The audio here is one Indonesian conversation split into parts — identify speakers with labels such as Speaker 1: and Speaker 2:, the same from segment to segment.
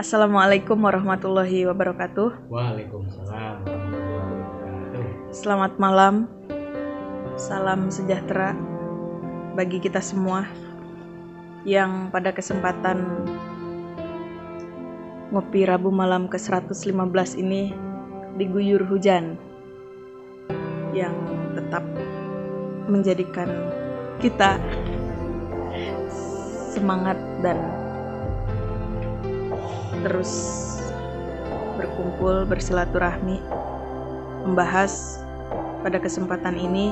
Speaker 1: Assalamualaikum warahmatullahi wabarakatuh.
Speaker 2: Waalaikumsalam warahmatullahi wabarakatuh.
Speaker 1: Selamat malam. Salam sejahtera bagi kita semua yang pada kesempatan ngopi Rabu malam ke-115 ini diguyur hujan yang tetap menjadikan kita semangat dan terus berkumpul bersilaturahmi membahas pada kesempatan ini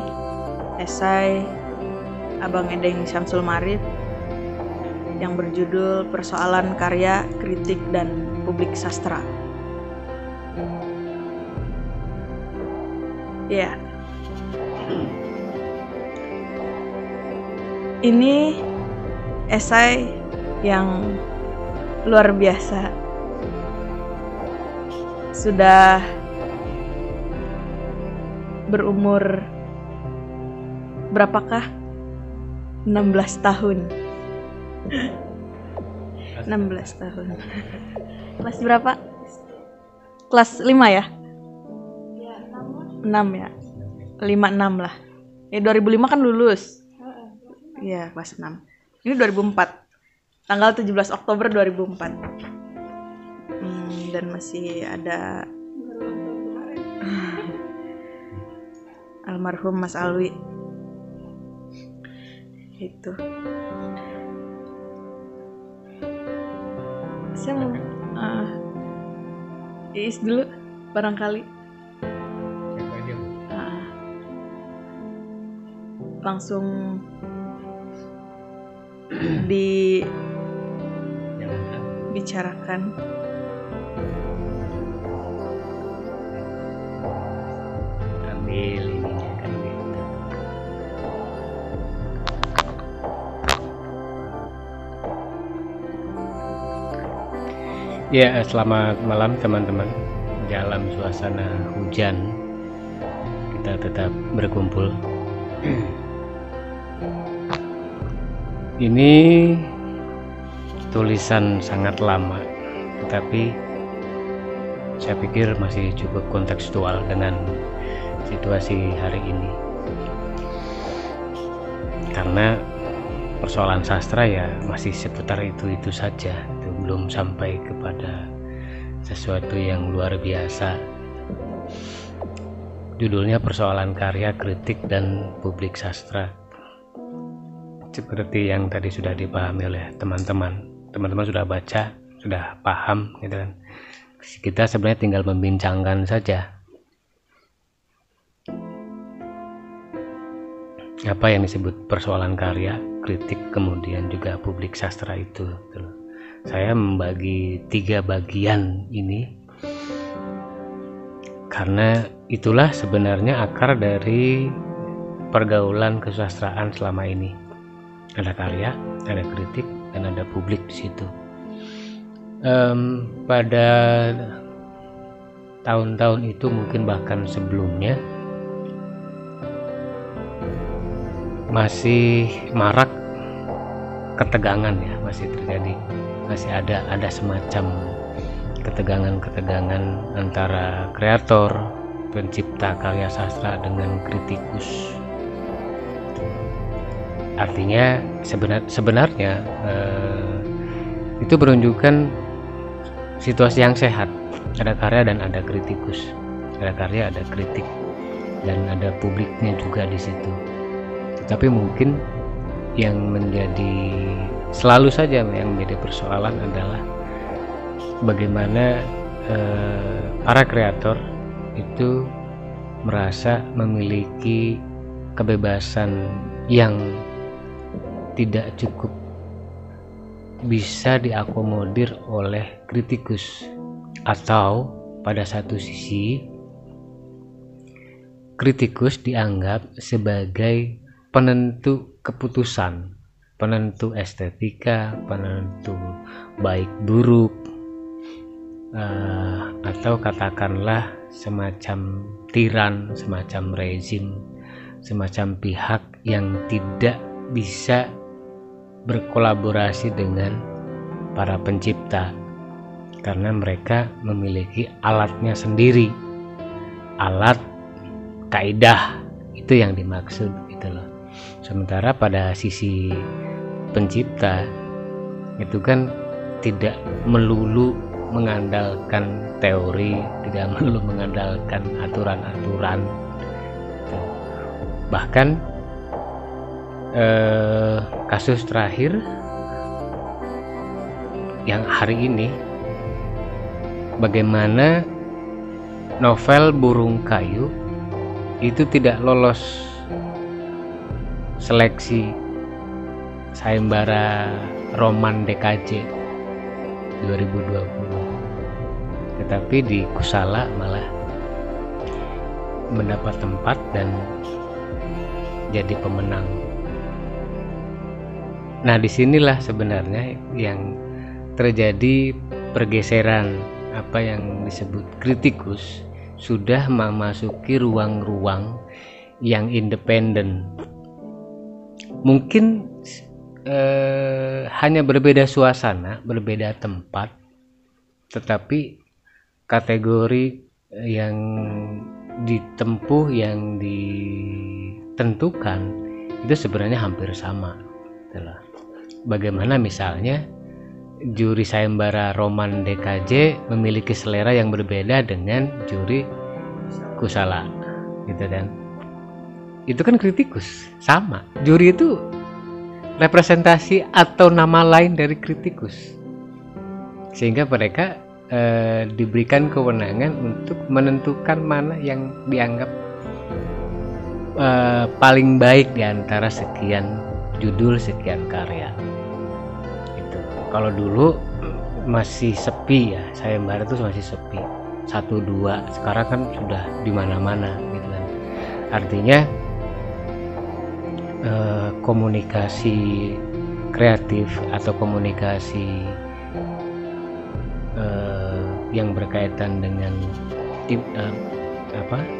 Speaker 1: esai Abang Edeng Syamsul Marif yang berjudul Persoalan Karya, Kritik, dan Publik Sastra. Ya, ini esai yang luar biasa. Sudah berumur berapakah? 16 tahun. 16 tahun. Kelas berapa? Kelas 5 ya? 6 ya? 5-6 lah. Ya 2005 kan lulus. Iya, kelas 6. Ini 2004. Tanggal 17 Oktober 2004. Dan masih ada almarhum Mas Alwi. Itu. Saya mau Iis dulu barangkali. Langsung dibicarakan.
Speaker 2: Ambil ininya kan gitu. Ya, selamat malam teman-teman. Dalam suasana hujan kita tetap berkumpul. Ini tulisan sangat lama, tetapi saya pikir masih cukup kontekstual dengan situasi hari ini. Karena persoalan sastra ya masih seputar itu saja, itu belum sampai kepada sesuatu yang luar biasa. Judulnya Persoalan Karya, Kritik, dan Publik Sastra. Seperti yang tadi sudah dipahami oleh teman-teman sudah baca, sudah paham gitu kan. Kita sebenarnya tinggal membincangkan saja apa yang disebut persoalan karya, kritik, kemudian juga publik sastra itu. Saya membagi 3 bagian ini karena itulah sebenarnya akar dari pergaulan kesusastraan selama ini. Ada karya, ada kritik, dan ada publik di situ. Pada tahun-tahun itu mungkin bahkan sebelumnya masih marak ketegangan ya, masih terjadi, masih ada semacam ketegangan antara kreator, pencipta karya sastra dengan kritikus. Artinya sebenarnya itu menunjukkan situasi yang sehat. Ada karya dan ada kritikus, ada karya, ada kritik, dan ada publiknya juga di situ. Tapi mungkin yang menjadi selalu saja yang menjadi persoalan adalah bagaimana para kreator itu merasa memiliki kebebasan yang tidak cukup bisa diakomodir oleh kritikus, atau pada satu sisi kritikus dianggap sebagai penentu keputusan, penentu estetika, penentu baik buruk, atau katakanlah semacam tiran, semacam rezim, semacam pihak yang tidak bisa berkolaborasi dengan para pencipta karena mereka memiliki alatnya sendiri, alat kaidah itu yang dimaksud gitu loh. Sementara pada sisi pencipta itu kan tidak melulu mengandalkan teori, tidak melulu mengandalkan aturan-aturan. Bahkan kasus terakhir yang hari ini, bagaimana novel Burung Kayu itu tidak lolos seleksi sayembara roman DKJ 2020, tetapi di Kusala malah mendapat tempat dan jadi pemenang. Nah, disinilah sebenarnya yang terjadi pergeseran apa yang disebut kritikus sudah memasuki ruang-ruang yang independen. Mungkin hanya berbeda suasana, berbeda tempat, tetapi kategori yang ditempuh, yang ditentukan itu sebenarnya hampir sama. Bagaimana misalnya juri sayembara roman DKJ memiliki selera yang berbeda dengan juri Kusala, gitu kan? Itu kan kritikus, sama. Juri itu representasi atau nama lain dari kritikus, sehingga mereka diberikan kewenangan untuk menentukan mana yang dianggap paling baik di antara sekian judul, sekian karya. Kalau dulu masih sepi ya, sayembara itu masih sepi, 1-2. Sekarang kan sudah di mana-mana gitu kan. Artinya komunikasi kreatif atau komunikasi yang berkaitan dengan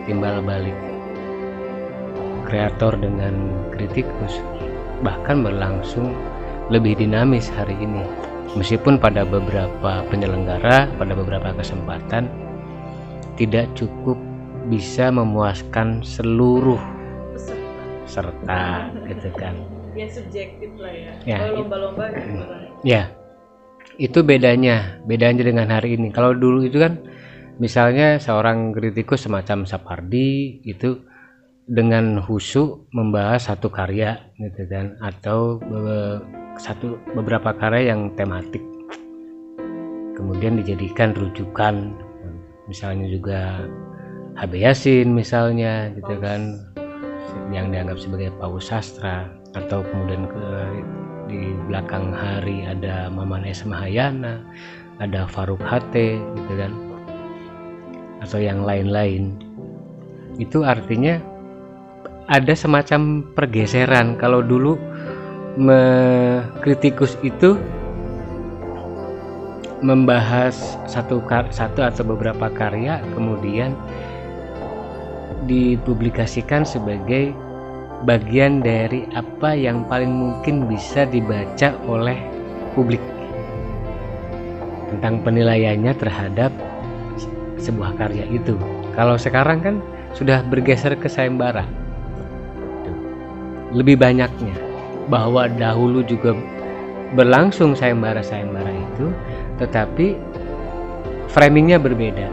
Speaker 2: timbal balik kreator dengan kritikus bahkan berlangsung lebih dinamis hari ini, meskipun pada beberapa penyelenggara pada beberapa kesempatan tidak cukup bisa memuaskan seluruh peserta gitu kan.
Speaker 1: Ya subjektif lah ya.
Speaker 2: Ya,
Speaker 1: lomba-lomba gitu.
Speaker 2: Ya, itu bedanya dengan hari ini. Kalau dulu itu kan misalnya seorang kritikus semacam Sapardi itu dengan khusyuk membahas satu karya gitu kan, atau beberapa karya yang tematik kemudian dijadikan rujukan, misalnya juga HB Yasin misalnya gitu kan, yang dianggap sebagai paus sastra, atau kemudian di belakang hari ada Maman S. Mahayana, ada Faruk Hate gitu kan, atau yang lain-lain. Itu artinya ada semacam pergeseran. Kalau dulu kritikus itu membahas satu atau beberapa karya kemudian dipublikasikan sebagai bagian dari apa yang paling mungkin bisa dibaca oleh publik tentang penilaiannya terhadap sebuah karya itu. Kalau sekarang kan sudah bergeser ke sayembara, lebih banyaknya, bahwa dahulu juga berlangsung sayembara itu, tetapi framingnya berbeda,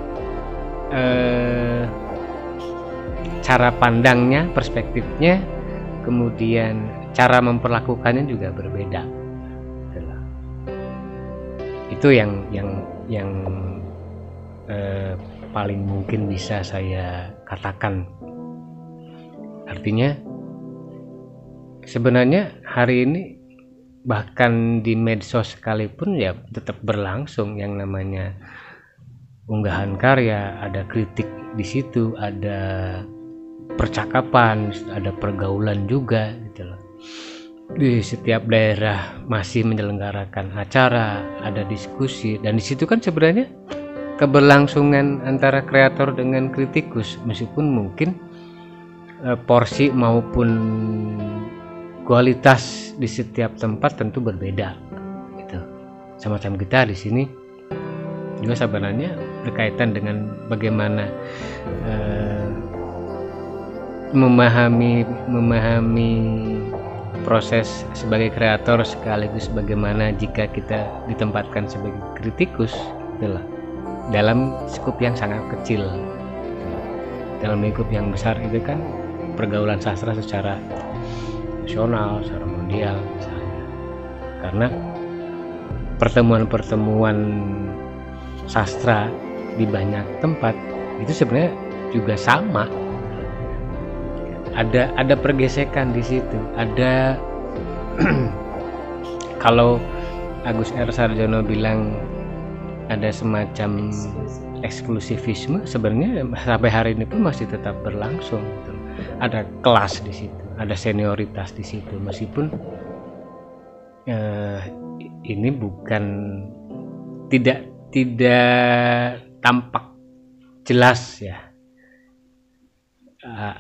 Speaker 2: cara pandangnya, perspektifnya, kemudian cara memperlakukannya juga berbeda. Itu yang paling mungkin bisa saya katakan. Artinya sebenarnya hari ini bahkan di medsos sekalipun ya tetap berlangsung yang namanya unggahan karya, ada kritik di situ, ada percakapan, ada pergaulan juga gitu loh. Di setiap daerah masih menyelenggarakan acara, ada diskusi, dan di situ kan sebenarnya keberlangsungan antara kreator dengan kritikus, meskipun mungkin porsi maupun kualitas di setiap tempat tentu berbeda gitu. Semacam kita di sini juga sebenarnya berkaitan dengan bagaimana memahami proses sebagai kreator, sekaligus bagaimana jika kita ditempatkan sebagai kritikus itulah dalam skup yang sangat kecil. Dalam lingkup yang besar itu kan pergaulan sastra secara nasional, secara mondial misalnya. Karena pertemuan-pertemuan sastra di banyak tempat itu sebenarnya juga sama. Ada pergesekan di situ. Ada kalau Agus R. Sarjono bilang ada semacam eksklusivisme, sebenarnya sampai hari ini pun masih tetap berlangsung gitu. Ada kelas di situ, ada senioritas di situ, meskipun ini bukan tidak tampak jelas ya.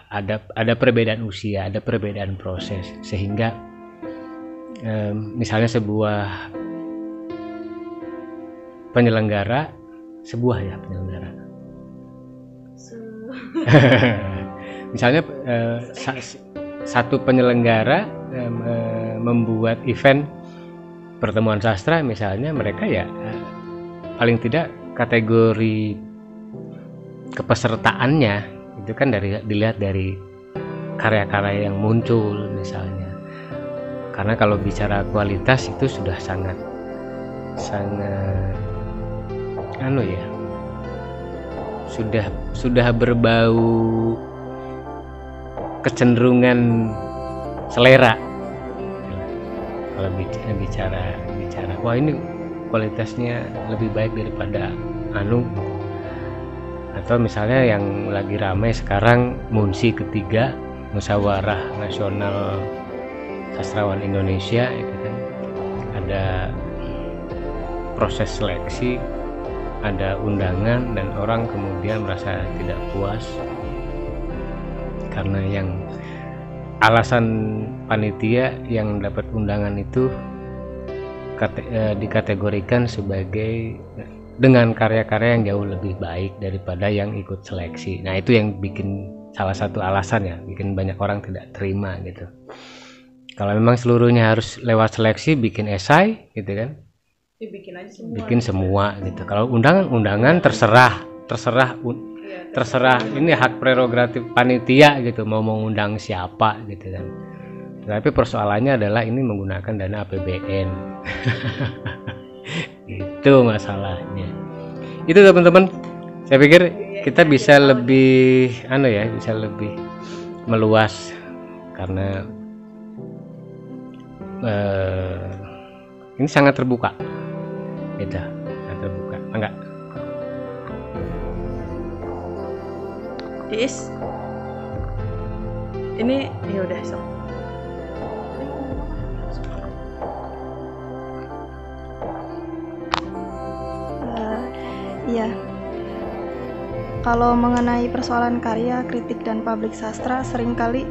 Speaker 2: Ada perbedaan usia, ada perbedaan proses, sehingga misalnya sebuah penyelenggara misalnya satu penyelenggara membuat event pertemuan sastra misalnya, mereka ya paling tidak kategori kepesertaannya itu kan dilihat dari karya-karya yang muncul misalnya. Karena kalau bicara kualitas itu sudah sangat sudah berbau kecenderungan selera. Kalau bicara wah ini kualitasnya lebih baik daripada atau misalnya yang lagi ramai sekarang Munsi ketiga, Musyawarah Nasional Sastrawan Indonesia itu kan, ada proses seleksi, ada undangan, dan orang kemudian merasa tidak puas karena yang alasan panitia yang dapat undangan itu dikategorikan sebagai dengan karya-karya yang jauh lebih baik daripada yang ikut seleksi. Nah itu yang bikin salah satu alasan ya, bikin banyak orang tidak terima gitu. Kalau memang seluruhnya harus lewat seleksi, bikin esai gitu kan, bikin semua gitu. Kalau undangan terserah ini hak prerogatif panitia gitu, mau mengundang siapa gitu kan. Tapi persoalannya adalah ini menggunakan dana APBN. Itu masalahnya. Itu teman-teman, saya pikir kita bisa lebih bisa lebih meluas karena ini sangat terbuka gitu, sangat terbuka. Enggak
Speaker 1: Is ini ya udah sok.
Speaker 3: Iya. Kalau mengenai persoalan karya, kritik dan publik sastra, seringkali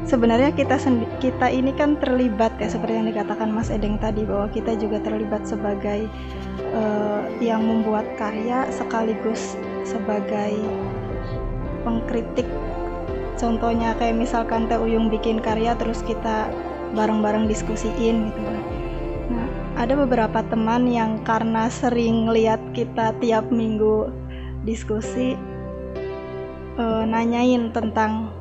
Speaker 3: sebenarnya kita ini kan terlibat ya, seperti yang dikatakan Mas Edeng tadi, bahwa kita juga terlibat sebagai yang membuat karya sekaligus sebagai pengkritik. Contohnya kayak misalkan Teh Uyung bikin karya terus kita bareng-bareng diskusiin gitu kan. Nah, ada beberapa teman yang karena sering lihat kita tiap minggu diskusi, nanyain tentang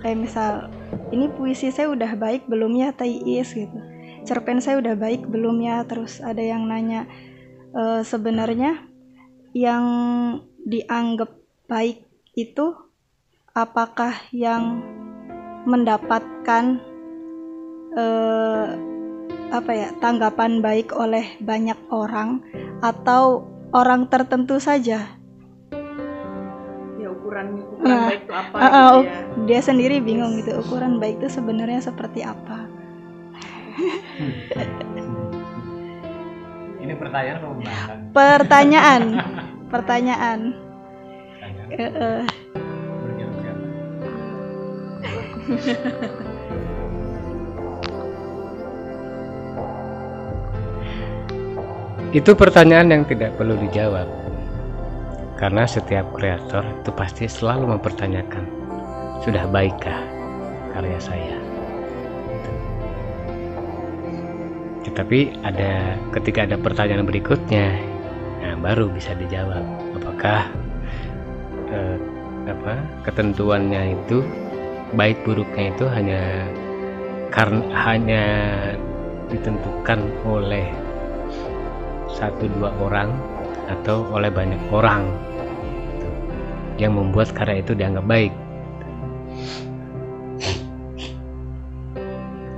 Speaker 3: kayak misal, ini puisi saya udah baik belum ya Teh Is gitu, cerpen saya udah baik belum ya. Terus ada yang nanya, sebenarnya yang dianggap baik itu apakah yang mendapatkan tanggapan baik oleh banyak orang atau orang tertentu saja?
Speaker 1: Ya ukuran baik itu apa gitu ya.
Speaker 3: Dia sendiri bingung gitu, ukuran baik itu sebenarnya seperti apa.
Speaker 2: Ini pertanyaan atau pembahasan?
Speaker 3: Pertanyaan.
Speaker 2: Itu pertanyaan yang tidak perlu dijawab, karena setiap kreator itu pasti selalu mempertanyakan, sudah baikkah karya saya? Tetapi ketika ada pertanyaan berikutnya, nah baru bisa dijawab, apakah ketentuannya itu, baik buruknya itu hanya ditentukan oleh 1-2 orang atau oleh banyak orang yang membuat karya itu dianggap baik.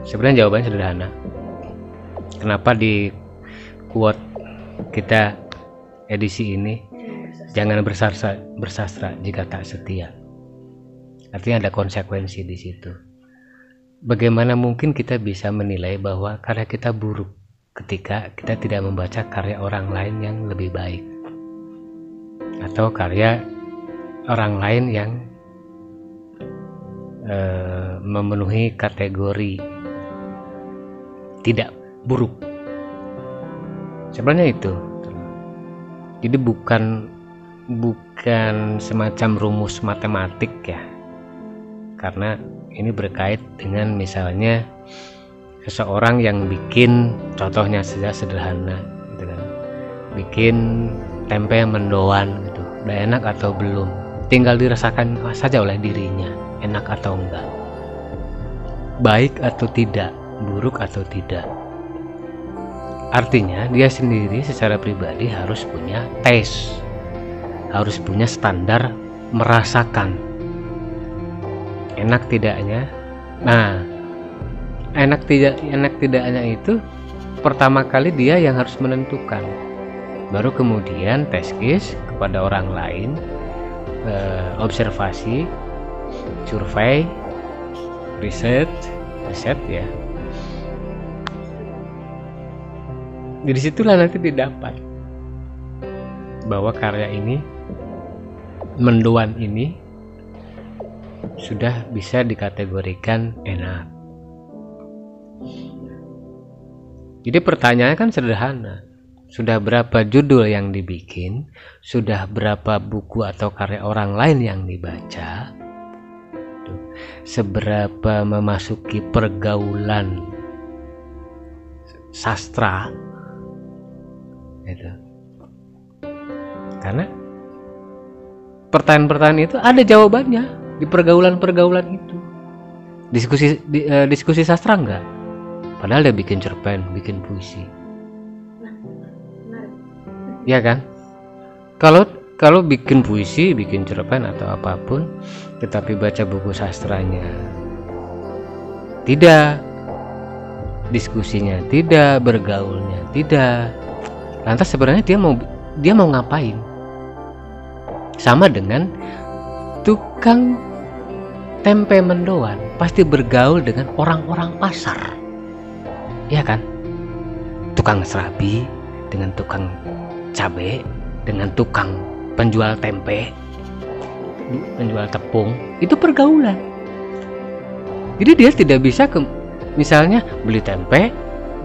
Speaker 2: Sebenarnya jawabannya sederhana. Kenapa di quote kita edisi ini, jangan bersastra jika tak setia. Artinya ada konsekuensi di situ. Bagaimana mungkin kita bisa menilai bahwa karya kita buruk ketika kita tidak membaca karya orang lain yang lebih baik, atau karya orang lain yang memenuhi kategori tidak buruk. Sebenarnya itu. Jadi bukan semacam rumus matematik ya, karena ini berkait dengan misalnya seseorang yang bikin, contohnya saja sederhana gitu kan, bikin tempe mendoan gitu, udah enak atau belum, tinggal dirasakan saja oleh dirinya, enak atau enggak, baik atau tidak, buruk atau tidak. Artinya dia sendiri secara pribadi harus punya taste, harus punya standar merasakan enak tidaknya. Nah, enak tidaknya itu pertama kali dia yang harus menentukan, baru kemudian teskis kepada orang lain, observasi, survei, riset ya. Dari situlah nanti didapat bahwa karya ini, mendoan ini, sudah bisa dikategorikan enak. Jadi pertanyaannya kan sederhana, sudah berapa judul yang dibikin, sudah berapa buku atau karya orang lain yang dibaca, seberapa memasuki pergaulan sastra itu. Karena pertanyaan-pertanyaan itu ada jawabannya di pergaulan-pergaulan itu. Diskusi sastra enggak, padahal dia bikin cerpen, bikin puisi, ya kan? Kalau bikin puisi, bikin cerpen atau apapun, tetapi baca buku sastranya tidak, diskusinya tidak, bergaulnya tidak, lantas sebenarnya dia mau ngapain? Sama dengan tukang tempe mendoan, pasti bergaul dengan orang-orang pasar, ya kan? Tukang serabi dengan tukang cabai, dengan tukang penjual tempe, penjual tepung, itu pergaulan. Jadi dia tidak bisa misalnya beli tempe,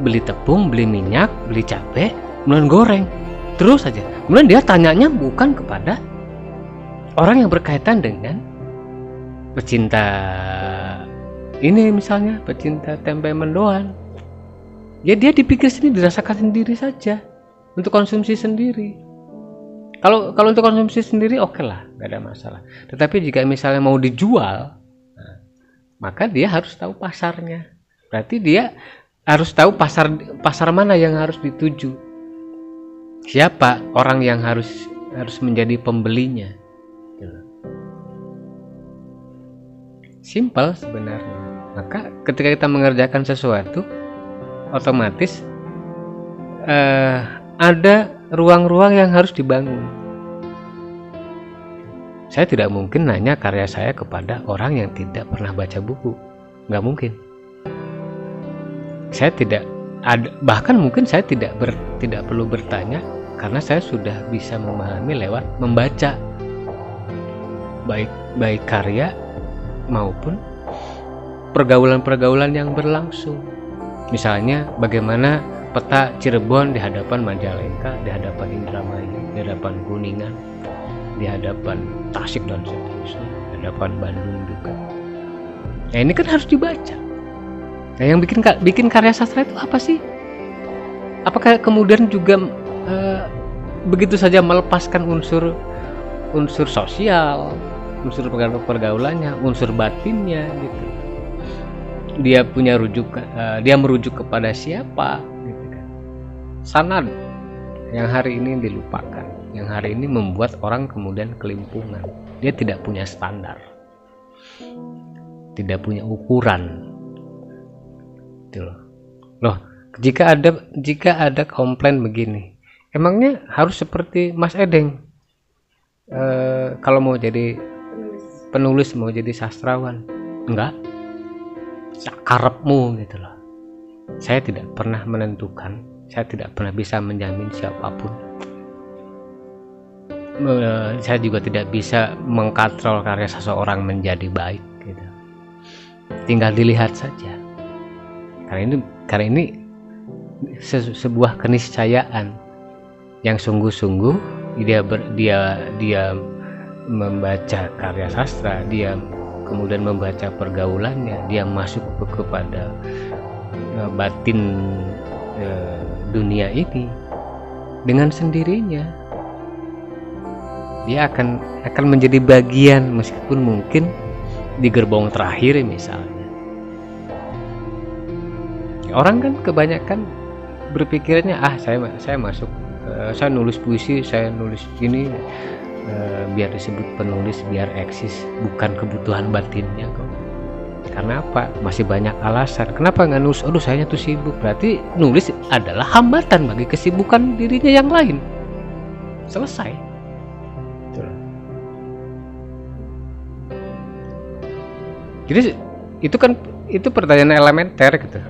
Speaker 2: beli tepung, beli minyak, beli cabai, kemudian goreng terus saja. Kemudian dia tanyanya bukan kepada orang yang berkaitan dengan pecinta ini, misalnya pecinta tempe mendoan. Ya dia dipikir sendiri, dirasakan sendiri saja untuk konsumsi sendiri. Kalau untuk konsumsi sendiri oke lah, nggak ada masalah. Tetapi jika misalnya mau dijual, nah, maka dia harus tahu pasarnya. Berarti dia harus tahu pasar mana yang harus dituju. Siapa orang yang harus menjadi pembelinya. Simpel sebenarnya. Maka ketika kita mengerjakan sesuatu, otomatis ada ruang-ruang yang harus dibangun. Saya tidak mungkin nanya karya saya kepada orang yang tidak pernah baca buku, nggak mungkin. Saya tidak ada, bahkan mungkin saya tidak perlu bertanya, karena saya sudah bisa memahami lewat membaca, baik karya maupun pergaulan-pergaulan yang berlangsung. Misalnya bagaimana peta Cirebon di hadapan Majalengka, di hadapan Indramayu, di hadapan Kuningan, di hadapan Tasik dan seterusnya, di hadapan Bandung juga. Nah ini kan harus dibaca. Nah yang bikin karya sastra itu apa sih? Apakah kemudian juga begitu saja melepaskan unsur sosial, unsur pergaulannya, unsur batinnya gitu? Dia punya dia merujuk kepada siapa gitu kan. Sanad yang hari ini dilupakan, yang hari ini membuat orang kemudian kelimpungan. Dia tidak punya standar, tidak punya ukuran gitu loh. Jika ada komplain begini, emangnya harus seperti Mas Edeng kalau mau jadi penulis, mau jadi sastrawan? Enggak, sakarepmu gitu loh. Saya tidak pernah menentukan, saya tidak pernah bisa menjamin siapapun. Saya juga tidak bisa mengkontrol karya seseorang menjadi baik gitu. Tinggal dilihat saja. Karena ini sebuah keniscayaan yang sungguh-sungguh dia membaca karya sastra, dia kemudian membaca pergaulannya, dia masuk kepada batin dunia ini dengan sendirinya. Dia akan menjadi bagian, meskipun mungkin di gerbong terakhir misalnya. Orang kan kebanyakan berpikirannya saya masuk, saya nulis puisi, saya nulis ini biar disebut penulis, biar eksis, bukan kebutuhan batinnya kok. Karena apa? Masih banyak alasan. Kenapa nggak nulis? Aduh, sayanya tuh sibuk. Berarti nulis adalah hambatan bagi kesibukan dirinya yang lain. Selesai. Jadi itu pertanyaan elementer gitu.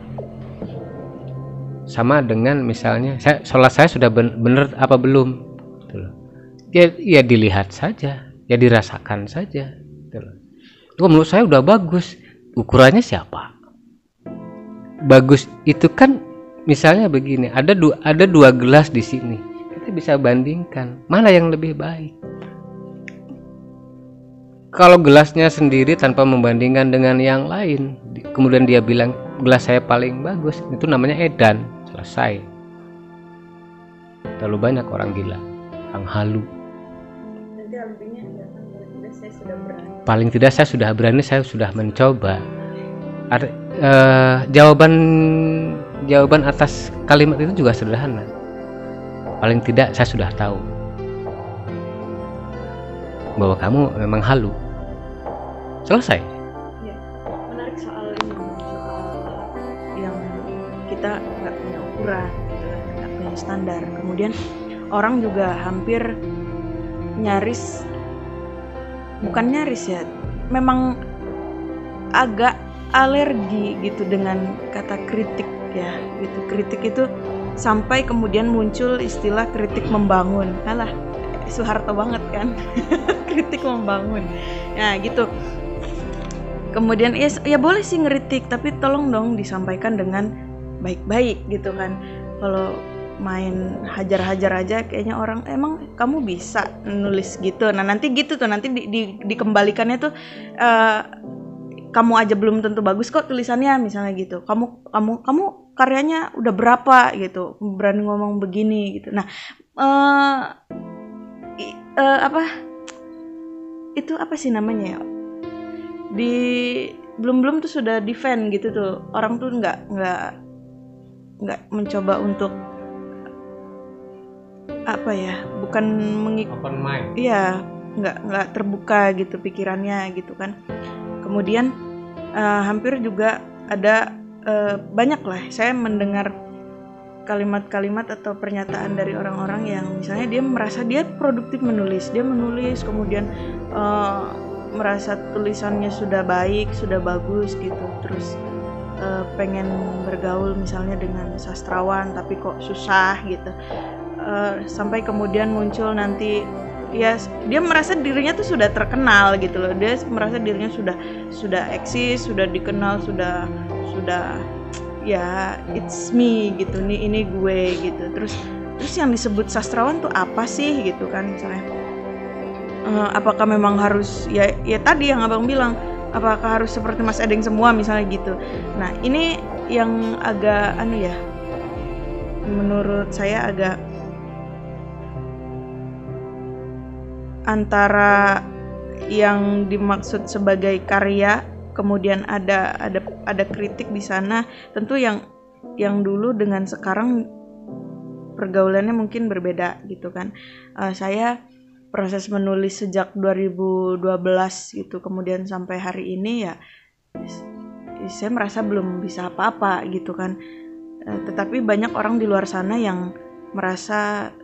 Speaker 2: Sama dengan misalnya sholat saya sudah benar apa belum? Gitu loh. Ya dilihat saja, ya dirasakan saja. Itu menurut saya udah bagus. Ukurannya siapa? Bagus itu kan misalnya begini, ada dua gelas di sini, kita bisa bandingkan mana yang lebih baik. Kalau gelasnya sendiri tanpa membandingkan dengan yang lain, kemudian dia bilang gelas saya paling bagus, itu namanya edan. Selesai. Terlalu banyak orang gila, orang halu. Paling tidak saya sudah berani, saya sudah mencoba. Jawaban atas kalimat itu juga sederhana. Paling tidak saya sudah tahu bahwa kamu memang halu. Selesai.
Speaker 1: Ya, menarik soal yang kita nggak punya ukuran, gitu kan, nggak punya standar. Kemudian orang juga hampir bukan nyaris ya, memang agak alergi gitu dengan kata kritik ya, gitu. Kritik itu sampai kemudian muncul istilah kritik membangun. Alah, Soeharto banget kan. Kritik membangun. Nah, gitu. Kemudian ya boleh sih ngeritik, tapi tolong dong disampaikan dengan baik-baik gitu kan. Kalau main hajar-hajar aja kayaknya orang, emang kamu bisa nulis gitu. Nah nanti gitu tuh, nanti dikembalikannya tuh kamu aja belum tentu bagus kok tulisannya misalnya gitu. Kamu karyanya udah berapa gitu, berani ngomong begini gitu. Nah itu apa sih namanya ya? Belum tuh sudah defend gitu tuh. Orang tuh nggak mencoba untuk apa ya, bukan
Speaker 2: open mind.
Speaker 1: Iya, nggak terbuka gitu pikirannya gitu kan. Kemudian hampir juga ada banyak lah saya mendengar kalimat-kalimat atau pernyataan dari orang-orang yang misalnya dia merasa dia produktif menulis, kemudian merasa tulisannya sudah baik, sudah bagus gitu, terus pengen bergaul misalnya dengan sastrawan tapi kok susah gitu, sampai kemudian muncul nanti ya dia merasa dirinya tuh sudah terkenal gitu loh, dia merasa dirinya sudah eksis, sudah dikenal, sudah ya it's me gitu, ini gue gitu. Terus yang disebut sastrawan tuh apa sih gitu kan, misalnya apakah memang harus ya tadi yang abang bilang, apakah harus seperti Mas Edeng semua misalnya gitu. Nah ini yang agak ya, menurut saya agak antara yang dimaksud sebagai karya, kemudian ada kritik di sana. Tentu yang dulu dengan sekarang pergaulannya mungkin berbeda gitu kan. Saya proses menulis sejak 2012 gitu, kemudian sampai hari ini ya saya merasa belum bisa apa-apa gitu kan. Tetapi banyak orang di luar sana yang merasa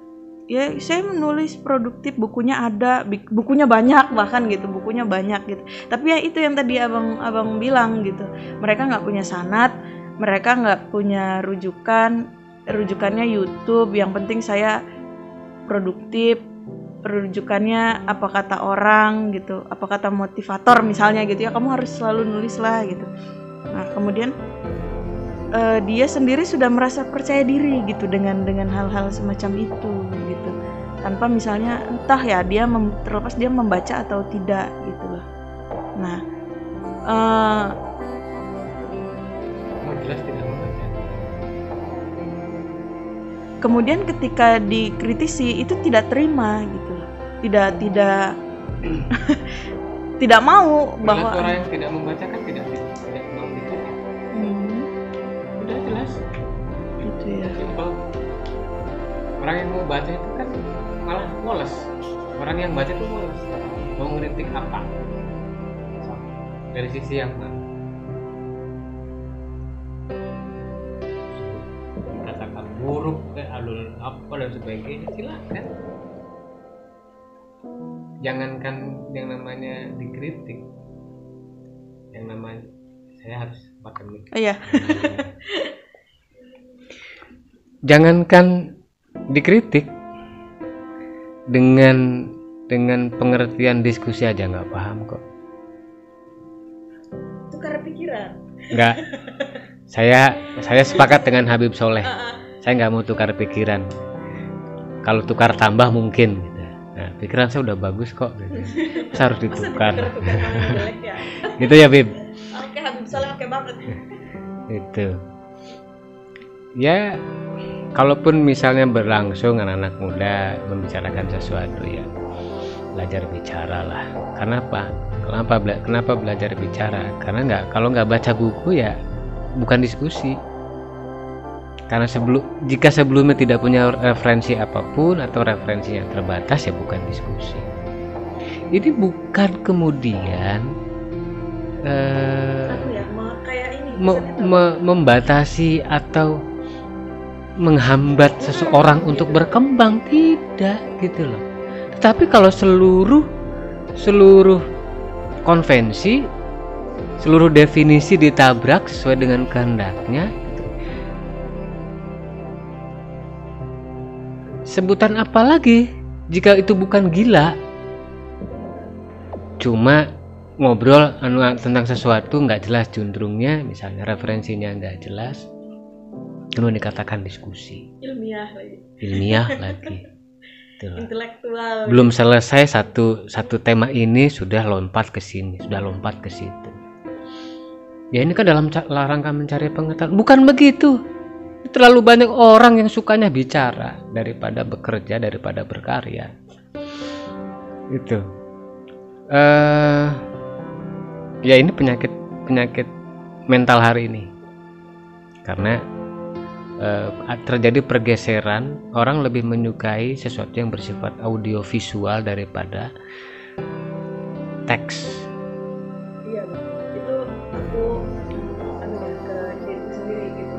Speaker 1: ya saya menulis produktif, bukunya ada, bukunya banyak bahkan gitu, bukunya banyak gitu. Tapi ya itu yang tadi abang bilang gitu, mereka nggak punya sanad, mereka nggak punya rujukannya YouTube. Yang penting saya produktif, rujukannya apa kata orang gitu, apa kata motivator misalnya gitu ya, kamu harus selalu nulis lah gitu. Nah kemudian dia sendiri sudah merasa percaya diri gitu dengan hal-hal semacam itu gitu, tanpa misalnya entah ya dia terlepas dia membaca atau tidak gitu loh. Nah
Speaker 2: jelas tidak membaca.
Speaker 1: Kemudian ketika dikritisi itu tidak terima gitu loh, tidak tidak mau bahwa
Speaker 2: orang yang tidak membaca kan tidak mau dikritik. Udah jelas
Speaker 1: gitu ya.
Speaker 2: Simple. Orang yang mau baca itu kan malah malas. Orang yang baca itu malas. Mau ngeritik apa? Dari sisi yang mana? Katakan buruk, alur apa dan sebagainya, silakan. Jangankan yang namanya dikritik, yang namanya saya harus pakai mic.
Speaker 1: Iya.
Speaker 2: Jangankan dikritik, dengan pengertian diskusi aja nggak paham kok.
Speaker 1: Tukar pikiran.
Speaker 2: Nggak. Saya sepakat dengan Habib Soleh. Saya nggak mau tukar pikiran. Kalau tukar tambah mungkin. Gitu. Nah, pikiran saya udah bagus kok. Gitu. Saya harus ditukar. Gitu ya, Bib.
Speaker 1: Oke, Habib Soleh oke banget.
Speaker 2: Itu. Ya, kalaupun misalnya berlangsung anak-anak muda membicarakan sesuatu ya, belajar bicara lah. Kenapa belajar bicara? Karena kalau nggak baca buku ya bukan diskusi. Karena jika sebelumnya tidak punya referensi apapun atau referensi yang terbatas ya bukan diskusi. Ini bukan kemudian membatasi atau menghambat seseorang untuk berkembang, tidak gitu loh. Tetapi kalau seluruh konvensi, seluruh definisi ditabrak sesuai dengan kehendaknya, sebutan apa lagi jika itu bukan gila? Cuma ngobrol tentang sesuatu nggak jelas juntrungnya, misalnya referensinya nggak jelas, kemudian dikatakan diskusi
Speaker 1: ilmiah lagi. Intelektual.
Speaker 2: Belum selesai satu tema ini sudah lompat ke sini, sudah lompat ke situ. Ya ini kan dalam rangka mencari pengetahuan. Bukan begitu. Terlalu banyak orang yang sukanya bicara daripada bekerja, daripada berkarya. Itu. Ya ini penyakit mental hari ini. Karena terjadi pergeseran, orang lebih menyukai sesuatu yang bersifat audiovisual daripada teks.
Speaker 1: Iya, itu aku ke diriku sendiri gitu.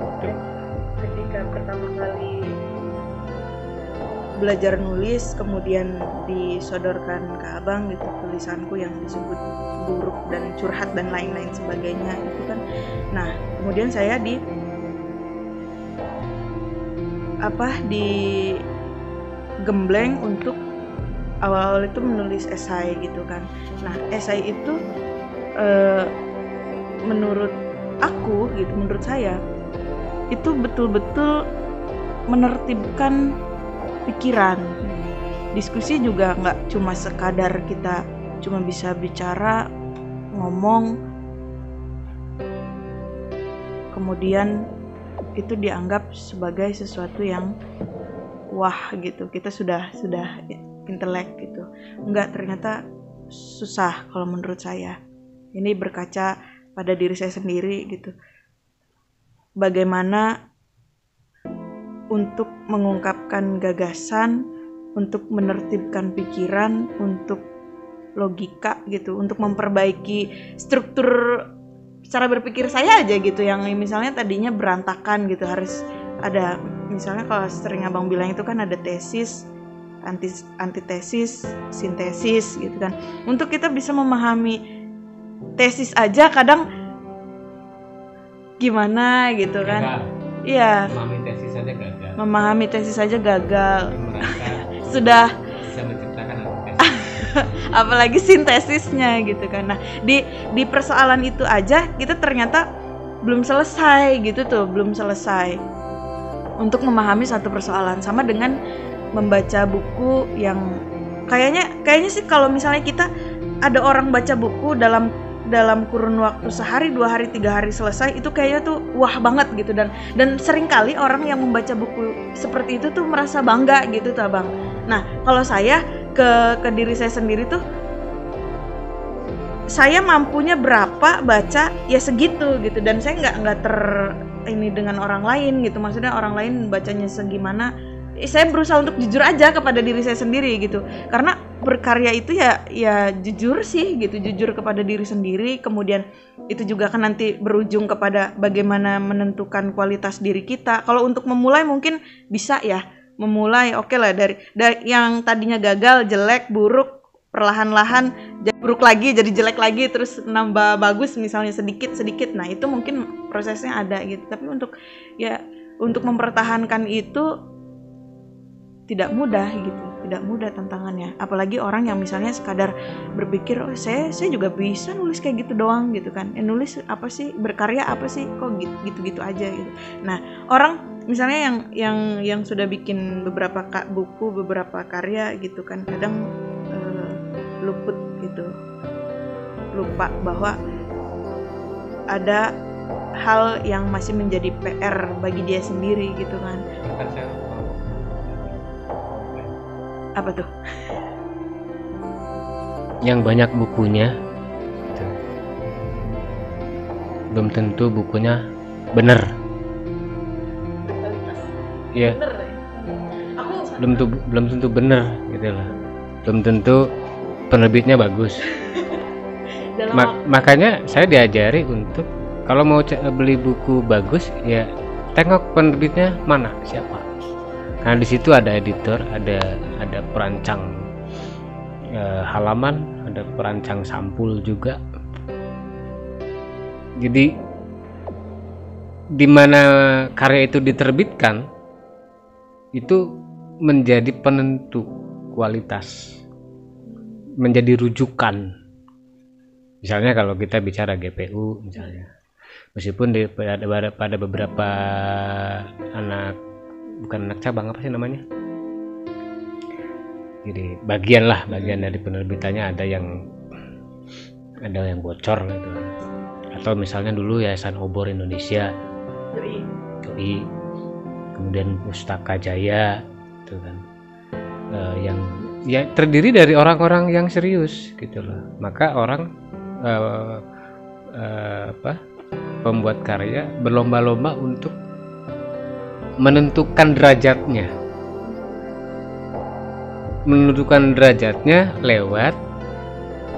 Speaker 1: Ketika pertama kali belajar nulis, kemudian disodorkan ke abang gitu tulisanku yang disebut buruk dan curhat dan lain-lain sebagainya itu kan. Nah, kemudian saya digembleng untuk awal-awal itu menulis esai gitu kan. Nah, esai itu menurut aku gitu, menurut saya itu betul-betul menertibkan pikiran. Diskusi juga nggak cuma sekadar kita cuma bisa bicara, ngomong, kemudian itu dianggap sebagai sesuatu yang wah gitu, kita sudah intelek gitu. Enggak, ternyata susah kalau menurut saya. Ini berkaca pada diri saya sendiri gitu. Bagaimana untuk mengungkapkan gagasan, untuk menertibkan pikiran, untuk logika gitu, untuk memperbaiki struktur cara berpikir saya aja gitu, yang misalnya tadinya berantakan gitu, harus ada, misalnya kalau sering abang bilang itu kan ada tesis, antitesis, sintesis gitu kan. Untuk kita bisa memahami tesis aja kadang gimana gitu kan. Iya. Memahami tesis saja gagal. Sudah
Speaker 2: bisa menciptakan
Speaker 1: apalagi sintesisnya gitu kan. Nah, di persoalan itu aja kita ternyata belum selesai gitu tuh, belum selesai untuk memahami satu persoalan. Sama dengan membaca buku yang kayaknya sih kalau misalnya kita ada orang baca buku dalam kurun waktu sehari, 2 hari, 3 hari selesai, itu kayaknya tuh wah banget gitu. Dan seringkali orang yang membaca buku seperti itu tuh merasa bangga gitu tuh abang. Nah, kalau saya ke diri saya sendiri tuh, saya mampunya berapa baca ya segitu gitu, dan saya nggak ini dengan orang lain gitu. Maksudnya orang lain bacanya segimana, saya berusaha untuk jujur aja kepada diri saya sendiri gitu. Karena berkarya itu ya jujur sih gitu, jujur kepada diri sendiri. Kemudian itu juga kan nanti berujung kepada bagaimana menentukan kualitas diri kita. Kalau untuk memulai mungkin bisa ya, memulai oke lah dari yang tadinya gagal, jelek, buruk, perlahan-lahan jadi buruk lagi, jadi jelek lagi, terus nambah bagus misalnya sedikit-sedikit. Nah, itu mungkin prosesnya ada gitu. Tapi untuk mempertahankan itu tidak mudah gitu, tidak mudah tantangannya. Apalagi orang yang misalnya sekadar berpikir, oh saya juga bisa nulis kayak gitu doang gitu kan. Nulis apa sih, berkarya apa sih, kok gitu aja gitu. Nah, orang misalnya yang sudah bikin beberapa buku, beberapa karya gitu kan, kadang luput gitu, lupa bahwa ada hal yang masih menjadi PR bagi dia sendiri gitu kan. Apa tuh?
Speaker 2: Yang banyak bukunya gitu. Belum tentu bukunya bener. Iya. Belum tentu bener gitu lah. Belum tentu penerbitnya bagus. Makanya saya diajari untuk kalau mau beli buku bagus ya tengok penerbitnya mana, siapa. Karena di situ ada editor, ada perancang halaman, ada perancang sampul juga. Jadi di mana karya itu diterbitkan itu menjadi penentu kualitas, menjadi rujukan. Misalnya kalau kita bicara GPU misalnya, meskipun pada beberapa bukan anak cabang, apa sih namanya, jadi bagian dari penerbitannya ada yang bocor gitu. Atau misalnya dulu Yayasan Obor Indonesia, UI, kemudian Pustaka Jaya gitu kan, yang ya terdiri dari orang-orang yang serius gitu loh. Maka orang pembuat karya berlomba-lomba untuk menentukan derajatnya lewat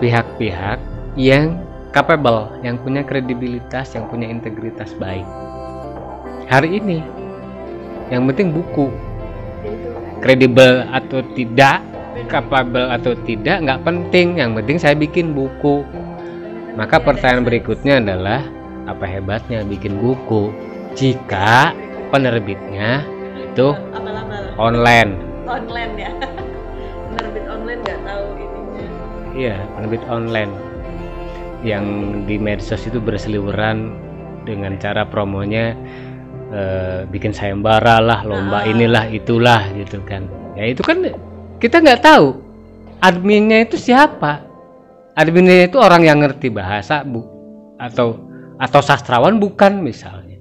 Speaker 2: pihak-pihak yang capable, yang punya kredibilitas, yang punya integritas baik. Hari ini yang penting buku, kredibel atau tidak, capable atau tidak nggak penting, yang penting saya bikin buku. Maka pertanyaan berikutnya adalah, apa hebatnya bikin buku jika penerbitnya itu online
Speaker 1: ya. Penerbit online nggak tahu ininya.
Speaker 2: Iya, penerbit online yang di medsos itu berseliweran dengan cara promonya bikin sayembara lah, lomba inilah itulah gitu kan. Ya itu kan kita nggak tahu adminnya itu siapa. Adminnya itu orang yang ngerti bahasa atau sastrawan bukan misalnya.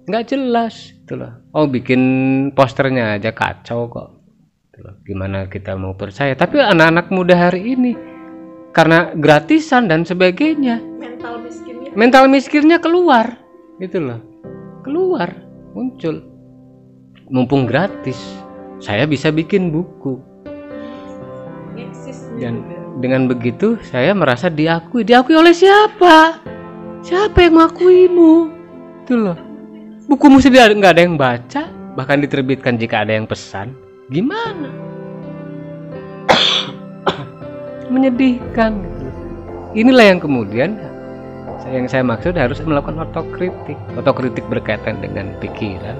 Speaker 2: Nggak jelas itulah. Oh, bikin posternya aja kacau kok. Itulah. Gimana kita mau percaya? Tapi anak-anak muda hari ini karena gratisan dan sebagainya, mental miskinnya keluar gitu loh. Keluar, muncul, mumpung gratis saya bisa bikin buku, dan dengan begitu saya merasa diakui oleh siapa yang mengakuimu itu loh. Bukumu sendiri nggak ada yang baca, bahkan diterbitkan jika ada yang pesan. Gimana? Menyedihkan gitu. Inilah yang kemudian yang saya maksud harus melakukan otokritik berkaitan dengan pikiran,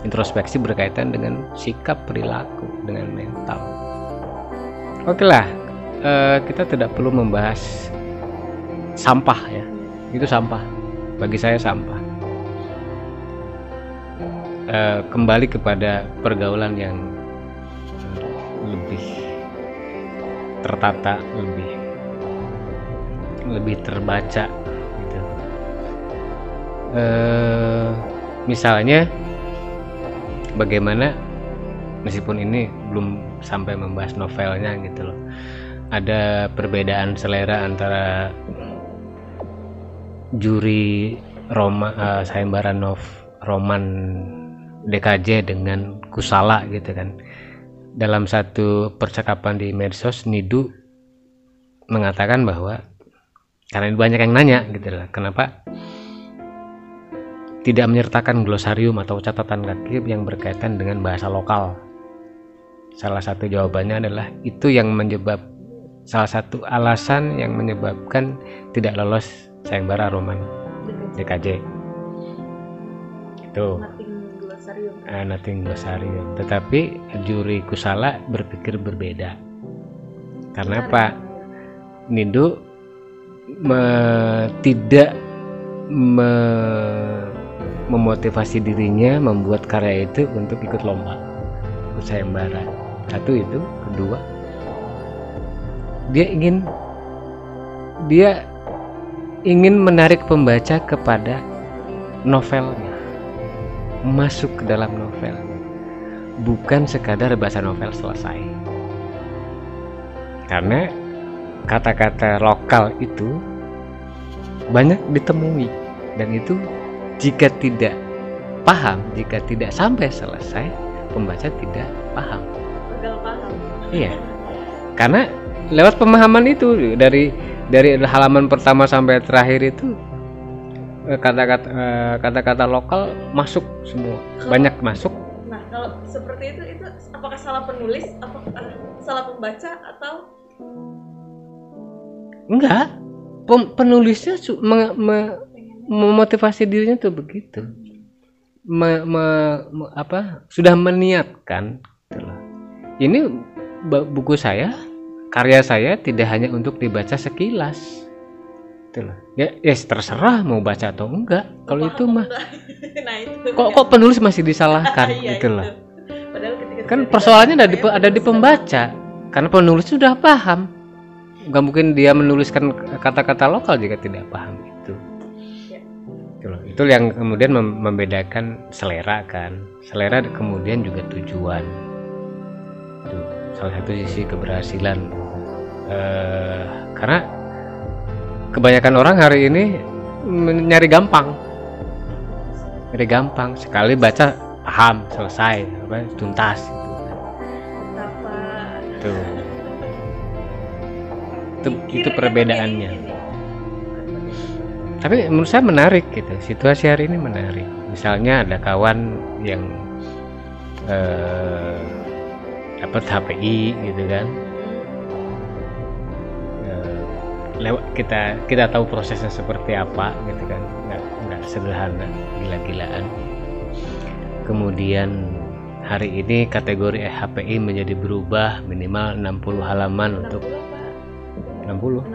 Speaker 2: introspeksi berkaitan dengan sikap, perilaku, dengan mental. Oke lah, kita tidak perlu membahas sampah ya, itu sampah, bagi saya sampah. Kembali kepada pergaulan yang lebih tertata, lebih terbaca gitu. Misalnya bagaimana, meskipun ini belum sampai membahas novelnya gitu loh, ada perbedaan selera antara juri sayembara roman DKJ dengan Kusala gitu kan. Dalam satu percakapan di medsos, Nidu mengatakan bahwa karena banyak yang nanya gitu lah, kenapa tidak menyertakan glosarium atau catatan kaki yang berkaitan dengan bahasa lokal. Salah satu jawabannya adalah itu yang salah satu alasan yang menyebabkan tidak lolos sayembara roman DKJ itu nothing glosarium. Tetapi juri Kusala berpikir berbeda. Karena apa? Nidu tidak memotivasi dirinya membuat karya itu untuk ikut lomba, ikut sayembara. Satu itu. Kedua, dia ingin menarik pembaca kepada novelnya, masuk ke dalam novel, bukan sekadar baca novel selesai. Karena kata-kata lokal itu banyak ditemui, dan itu jika tidak paham, jika tidak sampai selesai, pembaca tidak paham. Iya, karena lewat pemahaman itu dari halaman pertama sampai terakhir itu kata-kata lokal masuk semua, banyak masuk.
Speaker 1: Nah, kalau seperti itu apakah salah penulis, apakah salah pembaca, atau enggak?
Speaker 2: Penulisnya memotivasi dirinya tuh begitu, sudah meniatkan. Ini buku saya, karya saya tidak hanya untuk dibaca sekilas. Ya, terserah mau baca atau enggak. Kalau itu mah, nah, itu kok penulis masih disalahkan gitu loh. Kan persoalannya ada di pembaca, karena penulis sudah paham. Gak mungkin dia menuliskan kata-kata lokal jika tidak paham itu. Itu yang kemudian membedakan selera kan. Selera kemudian juga tujuan. Itu salah satu sisi keberhasilan. Karena kebanyakan orang hari ini nyari gampang, sekali baca paham, selesai, tuntas. Itu perbedaannya. Tapi menurut saya menarik gitu, situasi hari ini menarik. Misalnya ada kawan yang dapat HPI gitu kan, lewat kita tahu prosesnya seperti apa gitu kan, nggak sederhana, gila-gilaan. Kemudian hari ini kategori HPI menjadi berubah, minimal 60 halaman untuk 60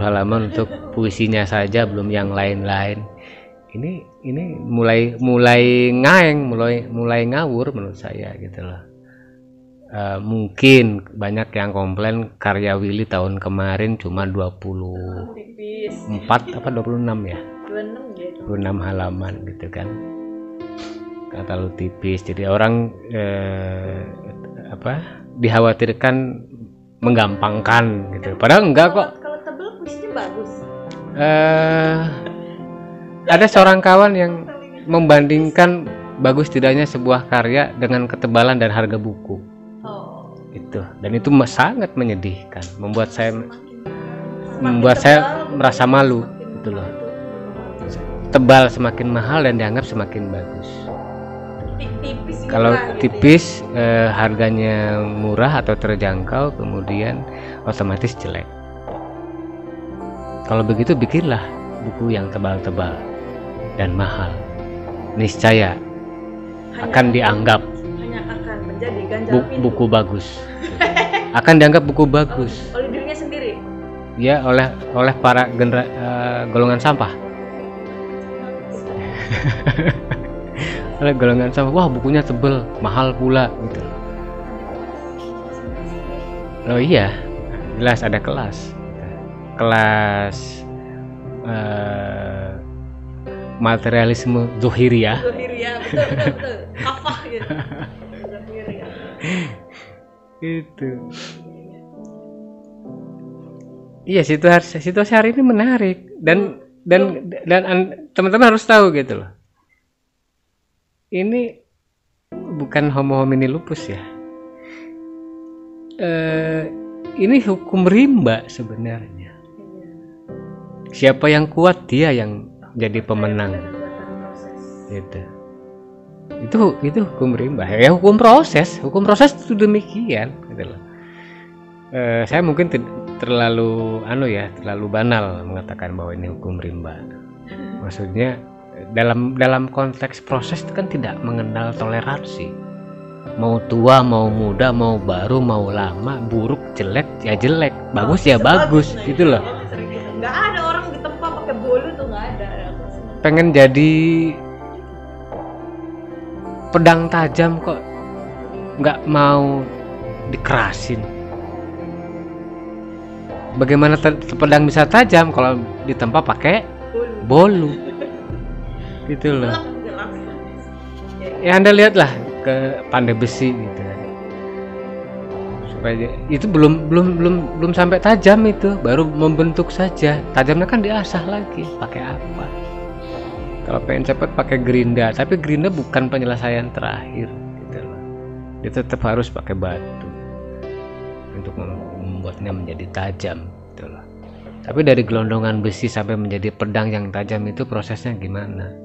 Speaker 2: halaman untuk puisinya saja, belum yang lain-lain. ini mulai ngaeng, mulai ngawur menurut saya gitu loh. Mungkin banyak yang komplain karya Willy tahun kemarin cuma 24
Speaker 1: Tipis.
Speaker 2: apa 26 ya,
Speaker 1: 26 gitu.
Speaker 2: 26 halaman gitu kan, kata lu tipis. Jadi orang dikhawatirkan menggampangkan gitu, padahal enggak kok.
Speaker 1: Kalau tebel puisinya bagus.
Speaker 2: Ada seorang kawan yang membandingkan bagus tidaknya sebuah karya dengan ketebalan dan harga buku.
Speaker 1: Oh.
Speaker 2: Itu, dan itu sangat menyedihkan, membuat saya merasa malu gitu loh. Tebal semakin mahal dan dianggap semakin bagus.
Speaker 1: Tipis
Speaker 2: Kalau
Speaker 1: murah gitu
Speaker 2: tipis harganya murah atau terjangkau, kemudian otomatis jelek. Kalau begitu bikinlah buku yang tebal-tebal dan mahal, niscaya akan dianggap
Speaker 1: hanya akan menjadi ganjal pintu.
Speaker 2: buku bagus. Akan dianggap buku bagus
Speaker 1: Oleh dirinya sendiri.
Speaker 2: ya, oleh para golongan sampah. Oleh golongan sampah, wah bukunya tebel, mahal pula gitu. Oh iya, jelas ada kelas materialisme zuhiriyah.
Speaker 1: Zuhiriyah, betul. Kafah gitu. Zuhiriyah.
Speaker 2: Itu. Iya, situasi hari ini menarik dan teman-teman harus tahu gitu loh. Ini bukan homo homini lupus ya. Ini hukum rimba sebenarnya. Siapa yang kuat dia yang jadi pemenang. Gitu. Itu hukum rimba. Ya hukum proses itu demikian gitu loh. Saya mungkin terlalu banal mengatakan bahwa ini hukum rimba. Maksudnya dalam konteks proses itu kan tidak mengenal toleransi. Mau tua, mau muda, mau baru, mau lama, buruk, jelek ya jelek, bagus ya bagus gitu loh.
Speaker 1: Nggak ada orang ditempa pakai bolu tuh, nggak ada.
Speaker 2: Pengen jadi pedang tajam kok nggak mau dikerasin. Bagaimana pedang bisa tajam kalau ditempa pakai bolu? Gitu loh. Ya Anda lihatlah ke pandai besi gitu kan. Supaya itu belum sampai tajam, itu baru membentuk saja. Tajamnya kan diasah lagi. Pakai apa? Kalau pengen cepat pakai gerinda, tapi gerinda bukan penyelesaian terakhir gitu loh. Dia tetap harus pakai batu untuk membuatnya menjadi tajam gitu loh. Tapi dari gelondongan besi sampai menjadi pedang yang tajam itu prosesnya gimana?